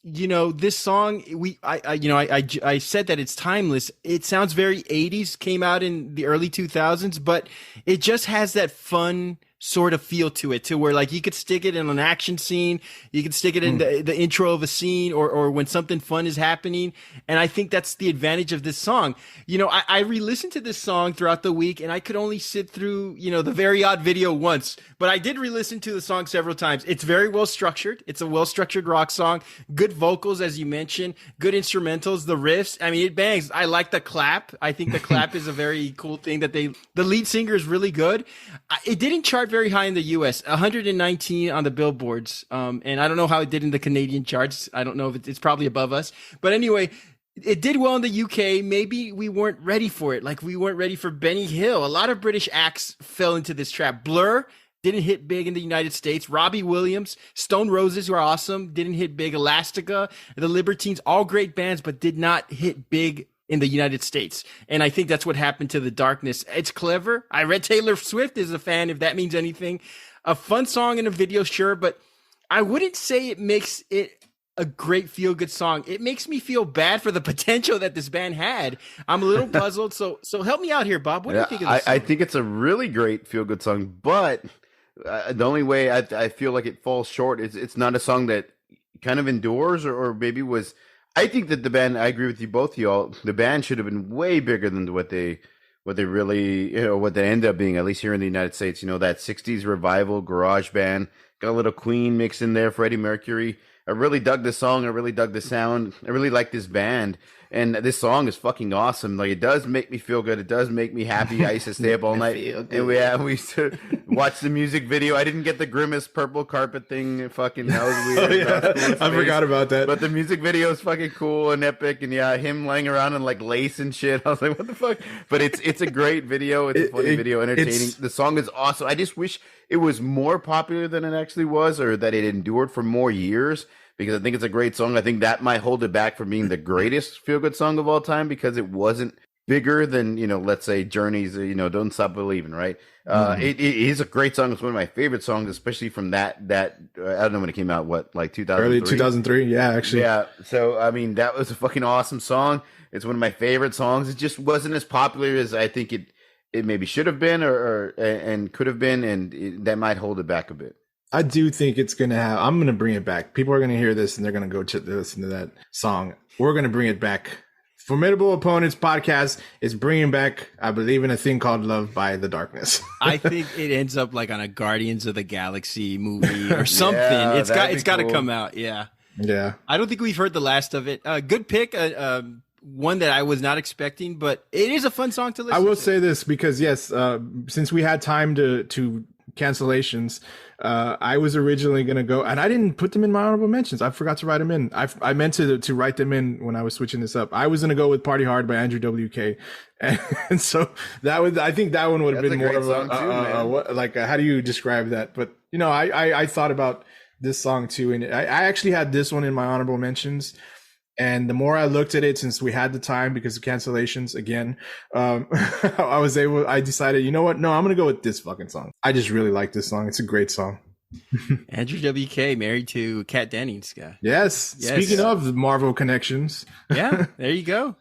this song I said that it's timeless. It sounds very 80s, came out in the early 2000s, but it just has that fun sort of feel to it, to where like you could stick it in an action scene, you could stick it in the intro of a scene, or when something fun is happening. And I think that's the advantage of this song. I re-listened to this song throughout the week, and I could only sit through, the Very Odd Video once, but I did re-listen to the song several times. It's very well structured. It's a well-structured rock song, good vocals, as you mentioned, good instrumentals, the riffs. I mean, it bangs. I like the clap. I think the clap is a very cool thing the lead singer is really good. It didn't chart very high in the US, 119 on the billboards. And I don't know how it did in the Canadian charts. I don't know if it's probably above us, but anyway, it did well in the UK. Maybe we weren't ready for it. Like we weren't ready for Benny Hill. A lot of British acts fell into this trap. Blur didn't hit big in the United States. Robbie Williams, Stone Roses, who are awesome, didn't hit big. Elastica, the Libertines, all great bands, but did not hit big in the United States. And I think that's what happened to The Darkness. It's clever. I read Taylor Swift is a fan, if that means anything. A fun song in a video, sure, but I wouldn't say it makes it a great feel-good song. It makes me feel bad for the potential that this band had. I'm a little puzzled. So help me out here, Bob. What do you think of this song? I think it's a really great feel-good song, but the only way I feel like it falls short is it's not a song that kind of endures or maybe was... I think that the band, I agree with you both, y'all. The band should have been way bigger than what they really, what they ended up being, at least here in the United States. That 60s revival garage band, got a little Queen mix in there, Freddie Mercury. I really dug this song. I really dug the sound. I really like this band. And this song is fucking awesome. Like, it does make me feel good. It does make me happy. I used to stay up all night. And we used to watch the music video. I didn't get the Grimace purple carpet thing. Fucking, that was weird. Oh, yeah. I forgot about that. But the music video is fucking cool and epic. And yeah, him laying around in like lace and shit. I was like, what the fuck? But it's a great video. It's a funny video, entertaining. The song is awesome. I just wish it was more popular than it actually was, or that it endured for more years. Because I think it's a great song. I think that might hold it back from being the greatest feel-good song of all time, because it wasn't bigger than, let's say Journey's, Don't Stop Believing, right? It is a great song. It's one of my favorite songs, especially from that I don't know when it came out, like 2003? Early 2003, yeah, actually. Yeah, so, I mean, that was a fucking awesome song. It's one of my favorite songs. It just wasn't as popular as I think it maybe should have been and could have been, and that might hold it back a bit. I do think it's going to have, I'm going to bring it back. People are going to hear this and they're going to go listen to that song. We're going to bring it back. Formidable Opponents podcast is bringing back, I believe in a thing called Love by The Darkness. I think it ends up like on a Guardians of the Galaxy movie or something. Yeah, it's got cool. to come out. Yeah. Yeah. I don't think we've heard the last of it. Good pick. One that I was not expecting, but it is a fun song to listen to. I will say this because yes, since we had time to cancellations, I was originally going to go, and I didn't put them in my honorable mentions. I forgot to write them in. I meant to write them in when I was switching this up. I was going to go with Party Hard by Andrew WK. And so I think that one would have been more of a, how do you describe that? But, I thought about this song too. And I actually had this one in my honorable mentions. And the more I looked at it, since we had the time because of cancellations again, I decided, you know what? No, I'm going to go with this fucking song. I just really like this song. It's a great song. Andrew WK, married to Kat Dennings. Yes. Speaking of Marvel connections. Yeah, there you go.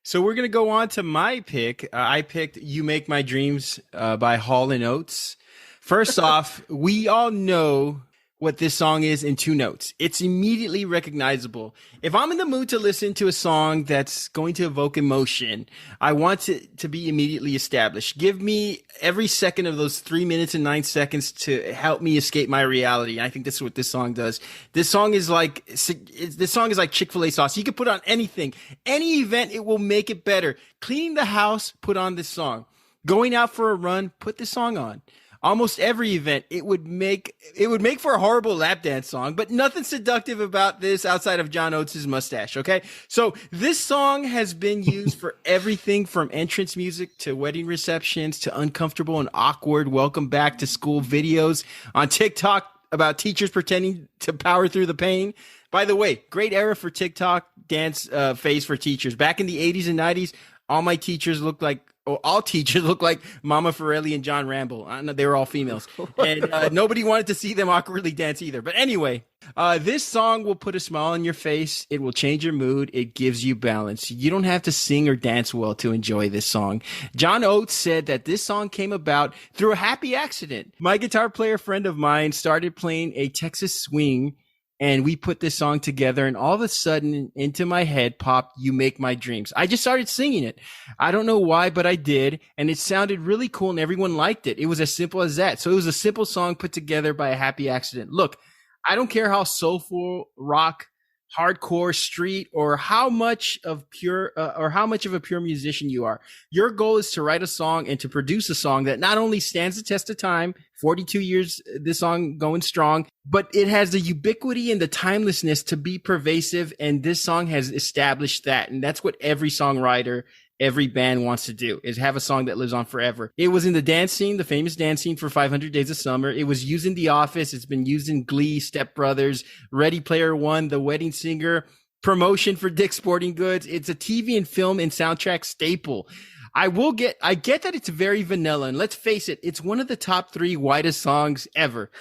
So we're going to go on to my pick. I picked You Make My Dreams by Hall & Oates. First off, we all know what this song is in 2 notes. It's immediately recognizable. If I'm in the mood to listen to a song that's going to evoke emotion, I want it to be immediately established. Give me every second of those 3 minutes and 9 seconds to help me escape my reality. I think this is what this song does. This song is like Chick-fil-A sauce. You can put on anything, any event, it will make it better. Cleaning the house, put on this song. Going out for a run, put this song on. Almost every event, it would make for a horrible lap dance song, but nothing seductive about this outside of John Oates' mustache. Okay. So this song has been used for everything from entrance music to wedding receptions to uncomfortable and awkward welcome back to school videos on TikTok about teachers pretending to power through the pain. By the way, great era for TikTok dance phase for teachers. Back in the 80s and 90s, all teachers look like Mama Farelli and John Rambo. I know they were all females. And nobody wanted to see them awkwardly dance either. But anyway, this song will put a smile on your face. It will change your mood. It gives you balance. You don't have to sing or dance well to enjoy this song. John Oates said that this song came about through a happy accident. My guitar player friend of mine started playing a Texas swing, and we put this song together, and all of a sudden into my head popped "You Make My Dreams." I just started singing it. I don't know why, but I did. And it sounded really cool and everyone liked it. It was as simple as that. So it was a simple song put together by a happy accident. Look, I don't care how soulful, rock, hardcore, street, or how much of a pure musician you are. Your goal is to write a song and to produce a song that not only stands the test of time, 42 years, this song going strong, but it has the ubiquity and the timelessness to be pervasive. And this song has established that. And that's what every songwriter, every band wants to do, is have a song that lives on forever. It was in the dance scene, the famous dance scene for 500 Days of Summer. It was used in The Office. It's been used in Glee, Step Brothers, Ready Player One, The Wedding Singer, promotion for Dick's Sporting Goods. It's a TV and film and soundtrack staple. I get that it's very vanilla, and let's face it, it's one of the top 3 widest songs ever.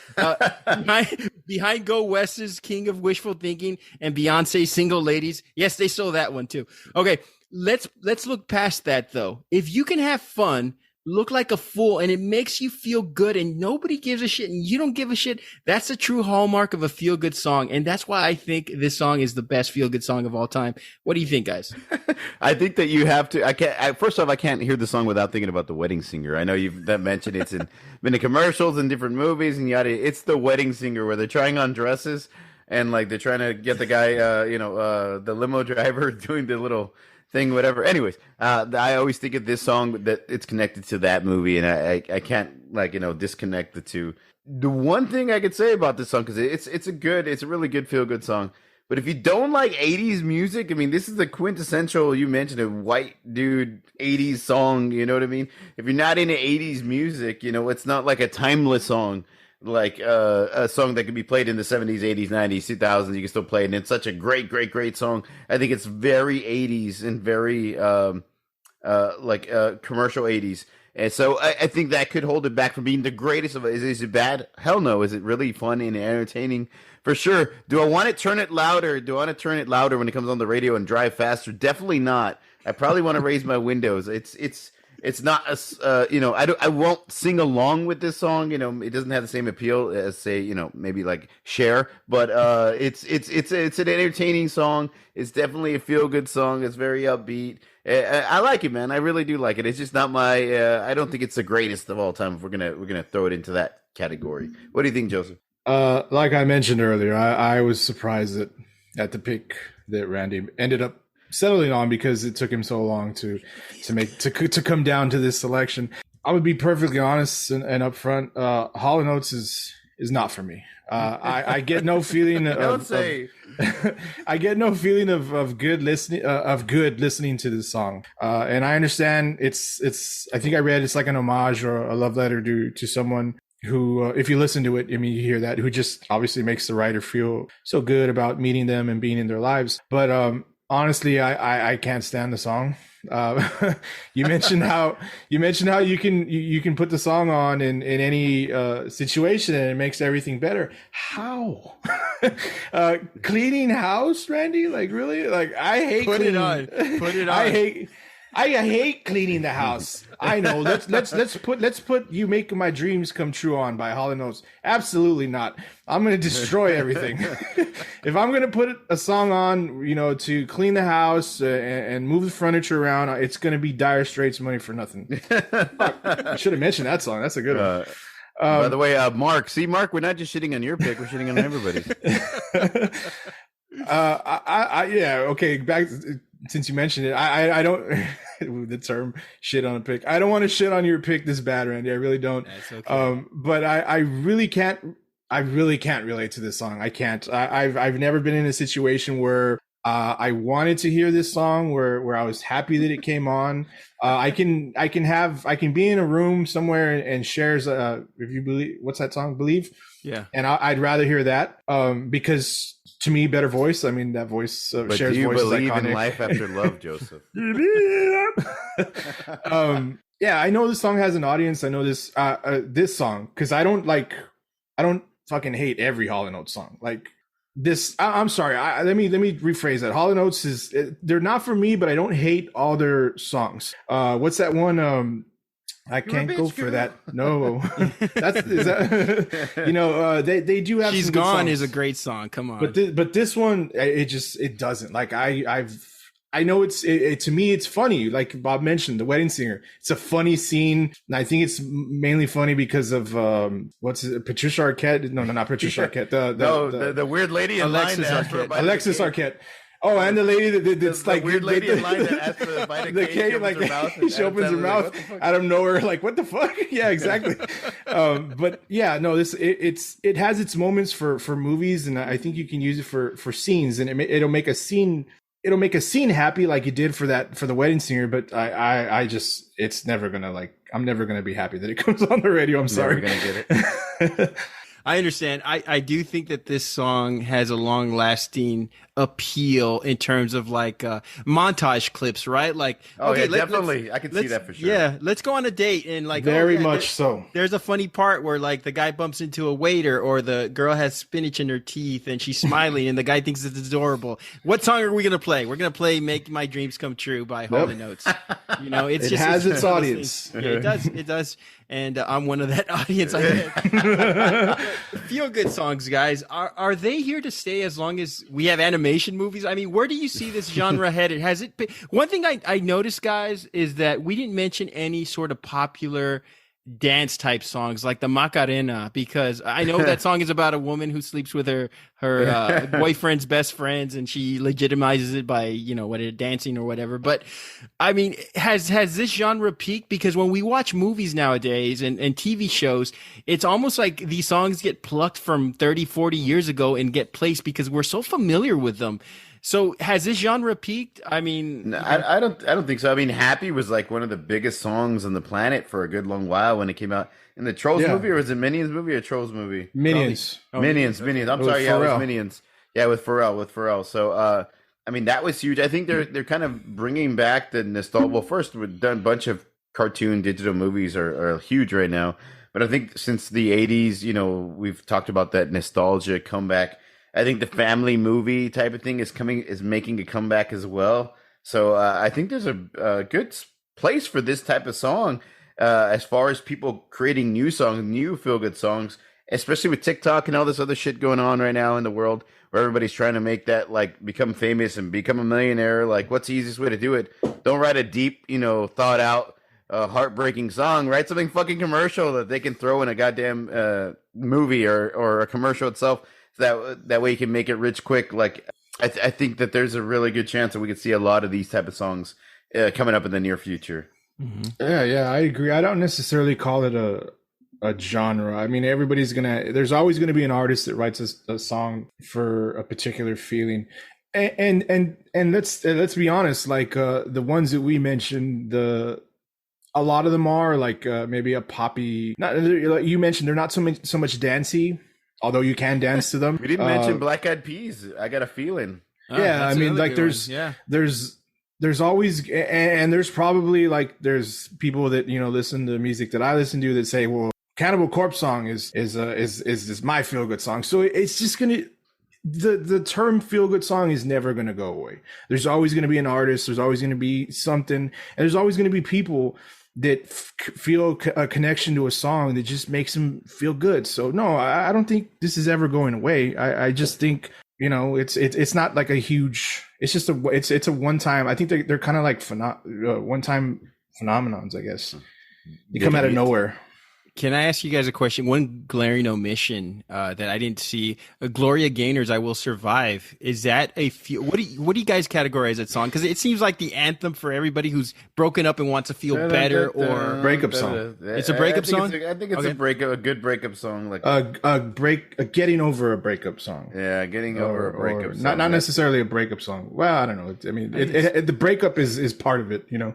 Behind Go West's King of Wishful Thinking and Beyonce's Single Ladies. Yes, they stole that one too. Okay. Let's look past that though. If you can have fun, look like a fool, and it makes you feel good and nobody gives a shit and you don't give a shit, that's a true hallmark of a feel good song. And that's why I think this song is the best feel good song of all time. What do you think, guys? I think that you have to, first off, I can't hear the song without thinking about The Wedding Singer. I know you've mentioned it's been in commercials and different movies and yada. It's The Wedding Singer where they're trying on dresses and like they're trying to get the guy, the limo driver doing the little thing, whatever. Anyways, I always think of this song that it's connected to that movie, and I can't disconnect the two. The one thing I could say about this song, because it's a really good feel good song. But if you don't like 80s music, I mean, this is the quintessential, you mentioned a white dude 80s song, you know what I mean? If you're not into 80s music, it's not like a timeless song. Like a song that could be played in the 70s, 80s, 90s, 2000s, you can still play it. And it's such a great, great, great song. I think it's very 80s and very commercial 80s. And so I think that could hold it back from being the greatest of it. Is it bad? Hell no. Is it really fun and entertaining? For sure. Do I want to turn it louder? Do I want to turn it louder when it comes on the radio and drive faster? Definitely not. I probably want to raise my windows. It's not I won't sing along with this song. It doesn't have the same appeal as say, maybe like Cher, but it's an entertaining song. It's definitely a feel good song. It's very upbeat. I like it, man. I really do like it. It's just not my. I don't think it's the greatest of all time. If we're gonna throw it into that category. What do you think, Joseph? Like I mentioned earlier, I was surprised at the pick that Randy ended up settling on because it took him so long to come down to this selection. I would be perfectly honest and upfront. Hall & Oates is not for me. I get no feeling I get no feeling of good listening to this song. And I understand it's I think I read it's like an homage or a love letter to someone who, if you listen to it, I mean, you hear that, who just obviously makes the writer feel so good about meeting them and being in their lives. But honestly, I can't stand the song. You mentioned how you can put the song on in any situation and it makes everything better. How? Cleaning house, Randy? Like really? Like I hate Put cleaning. it on. I I hate cleaning the house. I know. Let's put "You Make My Dreams Come True" on by Hall & Oates. Absolutely not. I'm gonna destroy everything. If I'm gonna put a song on, to clean the house and move the furniture around, it's gonna be Dire Straits' "Money for Nothing." I should have mentioned that song. That's a good one. By the way, Mark, we're not just shitting on your pick; we're shitting on everybody's. Yeah. Okay. Back since you mentioned it, I don't the term "shit on a pick." I don't want to shit on your pick this bad, Randy. I really don't. That's okay. But I really can't. I really can't relate to this song. I can't. I've never been in a situation where I wanted to hear this song, where I was happy that it came on. I can be in a room somewhere and shares if you believe, what's that song? Believe. Yeah. And I'd rather hear that because to me, better voice. I mean, that voice But Cher's do you voice believe is iconic. in life after love, Joseph? Yeah, I know this song has an audience. I know this song because I don't fucking hate every Hall & Oates song. Like this, I'm sorry. Let me rephrase that. Hall & Oates they're not for me, but I don't hate all their songs. What's that one? I can't go for that. No, they do have. She's some good Gone songs. is a great song. Come on. But this one, it doesn't. Like I know to me it's funny. Like Bob mentioned, The Wedding Singer. It's a funny scene, and I think it's mainly funny because of Patricia Arquette. No, not Patricia Arquette. The weird lady in line that asked for a bite of the Alexis cake. Arquette. Oh, and the lady that's The like weird lady in line that asked for a bite of the cake, cake, like opens her mouth, and she opens her Adam Sandler's mouth like, "What the fuck?" out of nowhere, like what the fuck? Yeah, exactly. But yeah, no, it has its moments for movies, and I think you can use it for scenes, and it'll make a scene happy like you did for The Wedding Singer. But I just it's never gonna I'm never gonna be happy that it comes on the radio. I'm sorry. Never gonna get it. I understand. I do think that this song has a long lasting appeal in terms of montage clips, right? Like, Oh okay, yeah, definitely. I can see that for sure. Yeah, let's go on a date and Very much so. There's a funny part where the guy bumps into a waiter, or the girl has spinach in her teeth and she's smiling and the guy thinks it's adorable. What song are we gonna play? We're gonna play "Make My Dreams Come True" by Hall & Oates. It has its audience. Yeah, it does. And I'm one of that audience. Feel good songs, guys. Are they here to stay as long as we have animation movies? I mean, where do you see this genre headed? Has it been? One thing I noticed, guys, is that we didn't mention any sort of popular dance type songs like the Macarena, because I know that song is about a woman who sleeps with her boyfriend's best friends, and she legitimizes it by dancing or whatever. But I mean, has this genre peaked? Because when we watch movies nowadays and TV shows, it's almost like these songs get plucked from 30-40 years ago and get placed because we're so familiar with them. So has this genre peaked? I mean, No, I don't think so. I mean, "Happy" was like one of the biggest songs on the planet for a good long while when it came out. In the Trolls movie, or was it Minions movie or Trolls movie? Minions. Minions. I'm sorry, it was Pharrell. Minions. Yeah, with Pharrell. So, I mean, that was huge. I think they're kind of bringing back the nostalgia. Well, first, we've done a bunch of cartoon digital movies are huge right now. But I think since the 80s, we've talked about that nostalgia comeback. I think the family movie type of thing is making a comeback as well. So I think there's a good place for this type of song as far as people creating new songs, new feel-good songs, especially with TikTok and all this other shit going on right now in the world where everybody's trying to make that become famous and become a millionaire. Like, what's the easiest way to do it? Don't write a deep, thought out, heartbreaking song. Write something fucking commercial that they can throw in a goddamn movie or a commercial itself. That way you can make it rich quick. Like I think that there's a really good chance that we could see a lot of these type of songs coming up in the near future. Mm-hmm. Yeah, I agree. I don't necessarily call it a genre. I mean, there's always gonna be an artist that writes a song for a particular feeling, and let's be honest. Like the ones that we mentioned, a lot of them are maybe a poppy. Not like you mentioned, they're not so much dancey. Although you can dance to them. We didn't mention Black Eyed Peas. I got a feeling. Yeah, I mean, there's always, and there's probably there's people that listen to music that I listen to that say, well, Cannibal Corpse song is my feel good song. So it's just the term feel good song is never going to go away. There's always going to be an artist. There's always going to be something, and there's always going to be people that feel a connection to a song that just makes them feel good. So no, I don't think this is ever going away. I just think, you know, it's not like a huge, it's just it's a one time. I think they're kind of like one time phenomenons, I guess. They come out of nowhere. Can I ask you guys a question? One glaring omission that I didn't see: Gloria Gaynor's "I Will Survive." Is that what do you guys categorize that song? Because it seems like the anthem for everybody who's broken up and wants to feel better, or breakup song. It's a breakup song. I think it's a good breakup song, like getting over a breakup song. Yeah, getting over a breakup song. Not necessarily a breakup song. Well, I don't know. I mean, the breakup is part of it. You know.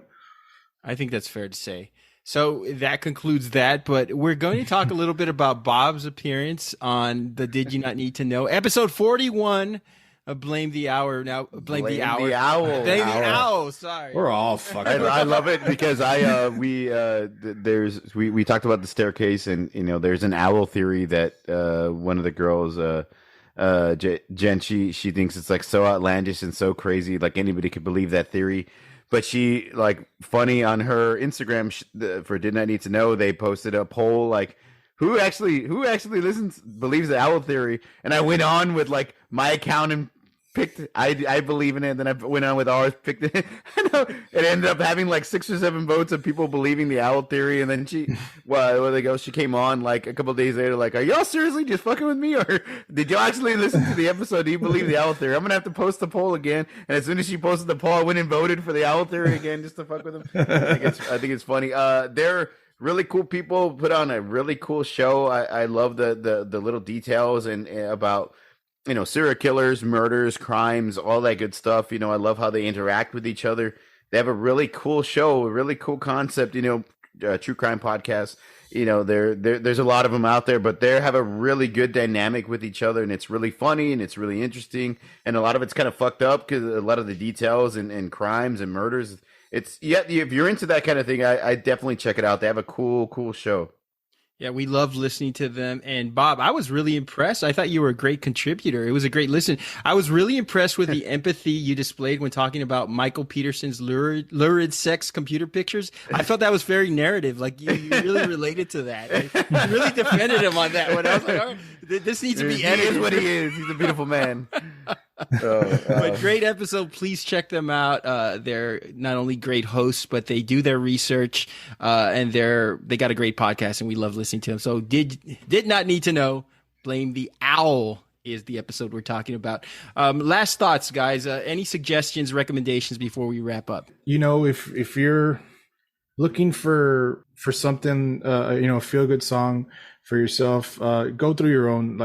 I think that's fair to say. So that concludes that, but we're going to talk a little bit about Bob's appearance on the Did You Not Need to Know, episode 41 of Blame the Hour. Now, Blame the Owl. The Owl. Blame the Owl. Sorry. We're all fucking. I love it because we talked about the staircase, and you know, there's an owl theory that one of the girls, Jen, she thinks it's like so outlandish and so crazy, like anybody could believe that theory. But she, like, funny on her Instagram for Did Not Need to Know, they posted a poll like, who actually believes the owl theory? And I went on with like my account and picked I believe in it. Then I went on with ours, picked it. It ended up having like 6 or 7 votes of people believing the owl theory. And then she came on like a couple of days later, like, are y'all seriously just fucking with me, or did y'all actually listen to the episode? Do you believe the owl theory? I'm gonna have to post the poll again. And as soon as she posted the poll, I went and voted for the owl theory again just to fuck with them. I think it's funny. They're really cool people, put on a really cool show. I love the little details and about, you know, serial killers, murders, crimes, all that good stuff. You know, I love how they interact with each other. They have a really cool show, a really cool concept, you know, true crime podcast. You know, there's a lot of them out there, but they have a really good dynamic with each other, and it's really funny and it's really interesting. And a lot of it's kind of fucked up because a lot of the details and crimes and murders. If you're into that kind of thing, I definitely check it out. They have a cool show. Yeah, we love listening to them. And Bob, I was really impressed. I thought you were a great contributor. It was a great listen. I was really impressed with the empathy you displayed when talking about Michael Peterson's lurid sex computer pictures. I felt that was very narrative. Like you really related to that. You really defended him on that one. I was like, oh, this needs to be edited. He is what he is. He's a beautiful man. But great episode. Please check them out. They're not only great hosts, but they do their research, and they got a great podcast, and we love listening to them. So did not need to know. Blame the Owl is the episode we're talking about. Last thoughts, guys. Any suggestions, recommendations before we wrap up? You know, if you're looking for something, you know, a feel good song for yourself, go through your own.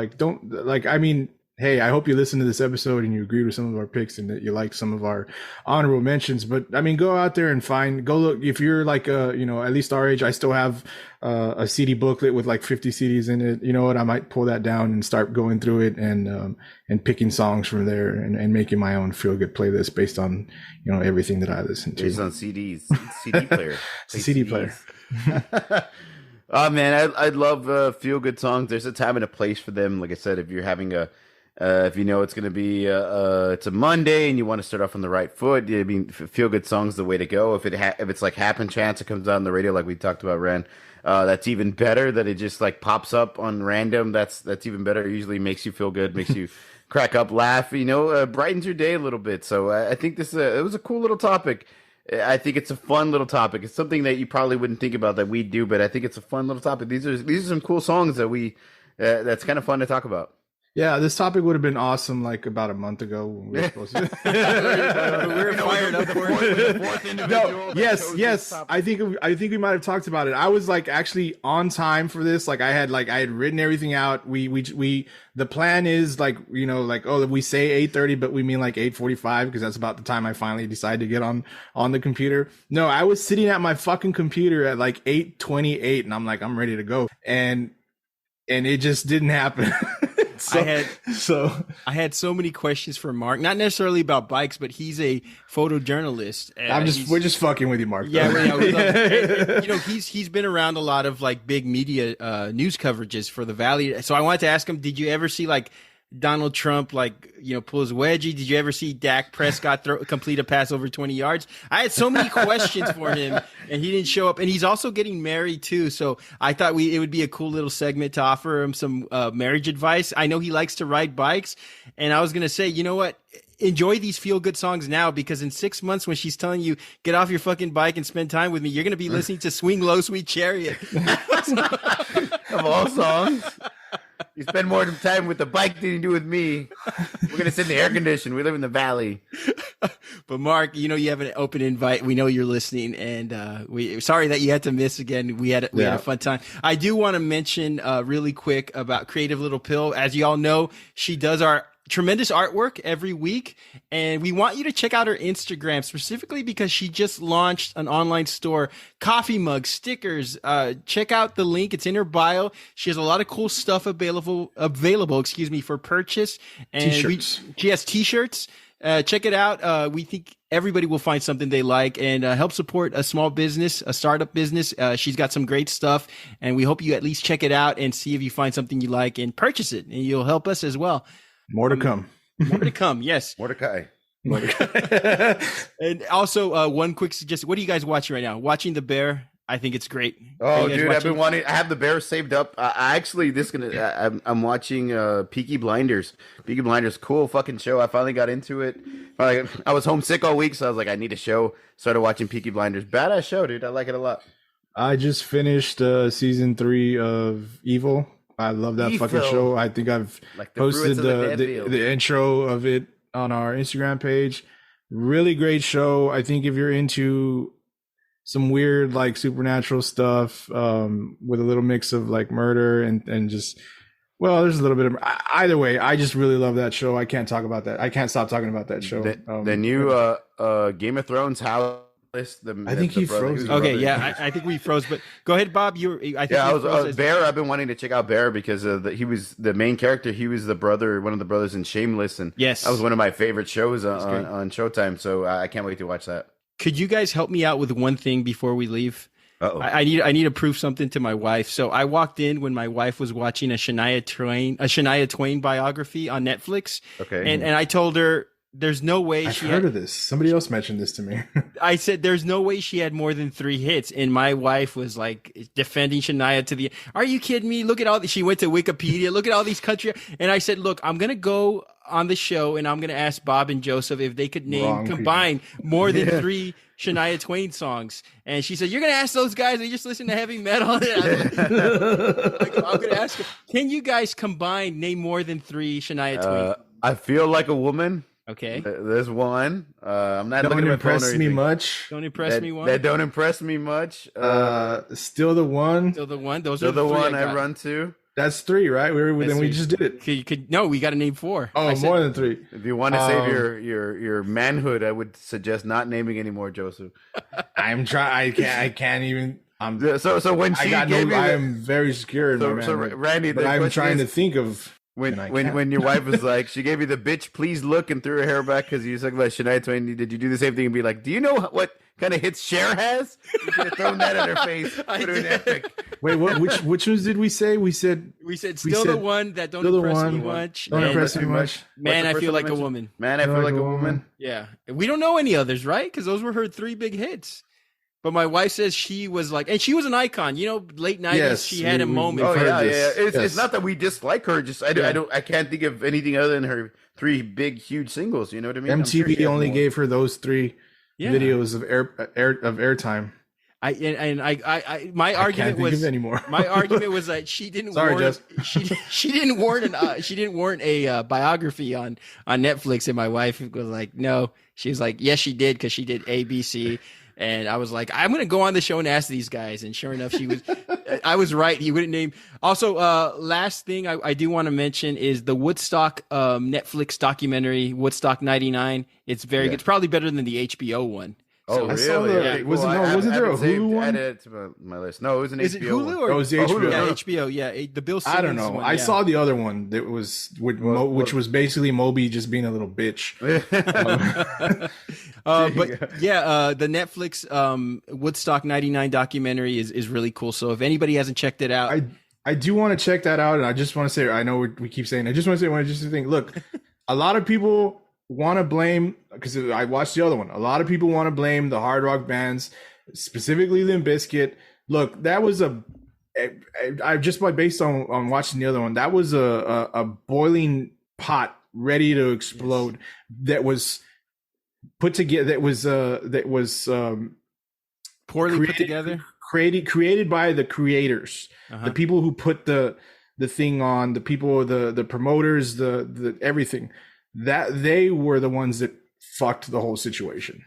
Hey, I hope you listened to this episode and you agreed with some of our picks and that you liked some of our honorable mentions. But I mean, go out there and go look. If you're like, you know, at least our age, I still have a CD booklet with like 50 CDs in it. You know what? I might pull that down and start going through it and picking songs from there and making my own feel good playlist based on, you know, everything that I listen to. Based on CDs, CD player, CD player. Oh man, I love feel good songs. There's a time and a place for them. Like I said, if you're having if you know it's going to be it's a Monday and you want to start off on the right foot, I mean, feel good songs the way to go. If it's like Happen Chance, it comes out on the radio like we talked about, Ran. That's even better. That it just like pops up on random. That's even better. It usually makes you feel good, makes you crack up, laugh. You know, brightens your day a little bit. So I think it was a cool little topic. I think it's a fun little topic. It's something that you probably wouldn't think about that we do, but I think it's a fun little topic. These are some cool songs that that's kind of fun to talk about. Yeah, this topic would have been awesome like about a month ago when we were supposed to. We were fired up for it. No, yes. I think we might have talked about it. I was like actually on time for this. Like I had written everything out. We the plan is like, you know, like, oh, we say 8:30, but we mean like 8:45 because that's about the time I finally decided to get on the computer. No, I was sitting at my fucking computer at like 8:28 and I'm like, I'm ready to go. And it just didn't happen. I had so many questions for Mark, not necessarily about bikes, but he's a photojournalist. We're just fucking with you, Mark. Yeah, we love it. You know, he's been around a lot of like big media news coverages for the Valley. So I wanted to ask him, did you ever see like Donald Trump pull his wedgie? Did you ever see Dak Prescott complete a pass over 20 yards? I had so many questions for him, and he didn't show up. And he's also getting married too, so I thought it would be a cool little segment to offer him some marriage advice. I know he likes to ride bikes, and I was gonna say, you know what? Enjoy these feel good songs now, because in 6 months when she's telling you get off your fucking bike and spend time with me, you're going to be listening to Swing Low Sweet Chariot. Of all songs, you spend more time with the bike than you do with me. We're going to sit in the air condition. We live in the valley. But Mark, you have an open invite. We know you're listening, and sorry that you had to miss again. We had a fun time. I do want to mention really quick about Creative Little Pill. As you all know, she does our tremendous artwork every week, and we want you to check out her Instagram specifically because she just launched an online store, coffee mugs, stickers. Check out the link; it's in her bio. She has a lot of cool stuff available, for purchase. And T-shirts. She has T-shirts. Check it out. We think everybody will find something they like, and help support a small business, a startup business. She's got some great stuff, and we hope you at least check it out and see if you find something you like and purchase it, and you'll help us as well. More to come. More to come. Yes. Mordecai. And also, one quick suggestion. What are you guys watching right now? Watching The Bear. I think it's great. Oh, dude, I've been wanting. I have The Bear saved up. I'm watching Peaky Blinders. Peaky Blinders, cool fucking show. I finally got into it. I was homesick all week, so I was like, I need a show. Started watching Peaky Blinders. Badass show, dude. I like it a lot. I just finished season 3 of Evil. I love that fucking show. I think I've posted the intro of it on our Instagram page. Really great show. I think if you're into some weird supernatural stuff with a little mix of murder and just, well, there's a little bit of either way. I just really love that show. I can't talk about that. I can't stop talking about that show. The new Game of Thrones house. I think he froze. Okay, yeah, I think we froze. But go ahead, Bob. I was Bear. I've been wanting to check out Bear because he was the main character. He was one of the brothers in Shameless, and yes, that was one of my favorite shows on Showtime. So I can't wait to watch that. Could you guys help me out with one thing before we leave? Uh-oh. I need to prove something to my wife. So I walked in when my wife was watching a Shania Twain biography on Netflix. Okay, and I told her, there's no way I've heard of this. Somebody else mentioned this to me. I said, there's no way she had more than 3 hits. And my wife was defending Shania are you kidding me? Look at all she went to Wikipedia. Look at all these country. And I said, look, I'm going to go on the show and I'm going to ask Bob and Joseph if they could combine more than 3 Shania Twain songs. And she said, you're going to ask those guys? They just listen to heavy metal. I'm going to ask them, can you guys name more than 3 Shania Twain? I Feel Like a Woman. Okay. There's one. I'm not Don't looking at impress me much. Don't impress me one. That don't impress me much. Still the one. Still the one. Those Still are the one I run to. That's 3, right? We just did it. No, we got to name 4. Oh, more than 3. If you want to save your manhood, I would suggest not naming anymore, Joseph. I'm trying. I can't even. So when she gave me, I am very scared. So Randy, but I'm trying to think of. When your wife was like, she gave you the bitch, please look, and threw her hair back because you talking about Shania Twain. Did you do the same thing and be like, do you know what kind of hits Cher has? You should have thrown that at her face. Put her in epic. Wait, what? Which ones did we say? We said the one that don't impress me much. Don't impress me much. Man, I feel like a woman. Man, I feel like a woman. Yeah, we don't know any others, right? Because those were her 3 big hits. But my wife says she was and she was an icon. Late 90s, she had a moment. Oh yeah. It's not that we dislike her. Just I can't think of anything other than her 3 big, huge singles. You know what I mean? MTV only gave her those 3 videos of airtime. My argument was that she didn't warrant she didn't warrant a biography on Netflix, and my wife was like, no. She was like, yes, she did, because she did ABC. And I was like, I'm going to go on the show and ask these guys. And sure enough, I was right. He wouldn't name. Also, last thing I do want to mention is the Woodstock Netflix documentary, Woodstock 99. It's very good. It's probably better than the HBO one. Oh, really? Wasn't there a Hulu one? Added it to my list. No, it was an HBO. Is it Hulu or? Oh, it was the HBO. Yeah, HBO. Yeah, the Bill Simmons I don't know. one, I saw the other one that was which was basically Moby just being a little bitch. The Netflix Woodstock 99 documentary is really cool. So if anybody hasn't checked it out, I do want to check that out, and I just want to say, I know we keep saying, I just want to say one just to think. Look, a lot of people want to blame, because I watched the other one. A lot of people want to blame the hard rock bands, specifically Limp Bizkit. Look, that was I just based on watching the other one, that was a boiling pot ready to explode. Yes. That was put together. That was poorly put together. Created by the creators, the people who put the thing on, the people, the promoters, the everything. That they were the ones that fucked the whole situation.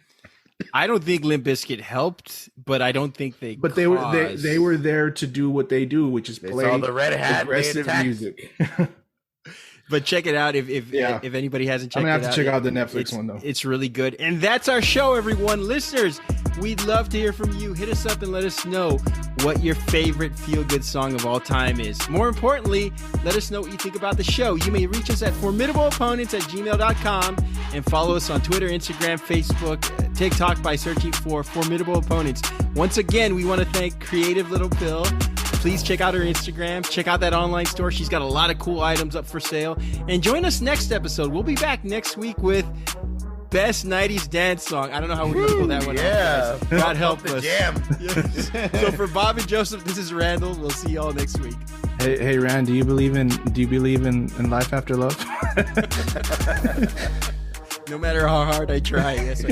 I don't think Limp Bizkit helped, but I don't think they. But they were there to do what they do, which is play the red hat aggressive music. But check it out if anybody hasn't checked it out. I'm gonna have to check out the Netflix one though. It's really good. And that's our show, everyone. Listeners, we'd love to hear from you. Hit us up and let us know what your favorite feel-good song of all time is. More importantly, let us know what you think about the show. You may reach us at formidableopponents@gmail.com and follow us on Twitter, Instagram, Facebook, TikTok by searching for Formidable Opponents. Once again, we want to thank Creative Little Pill. Please check out her Instagram. Check out that online store. She's got a lot of cool items up for sale. And join us next episode. We'll be back next week with Best 90s Dance Song. I don't know how we're going to pull that one off. God help us. Jam. Yes. So for Bob and Joseph, this is Randall. We'll see y'all next week. Hey, Rand, do you believe in life after love? No matter how hard I try. Yes, I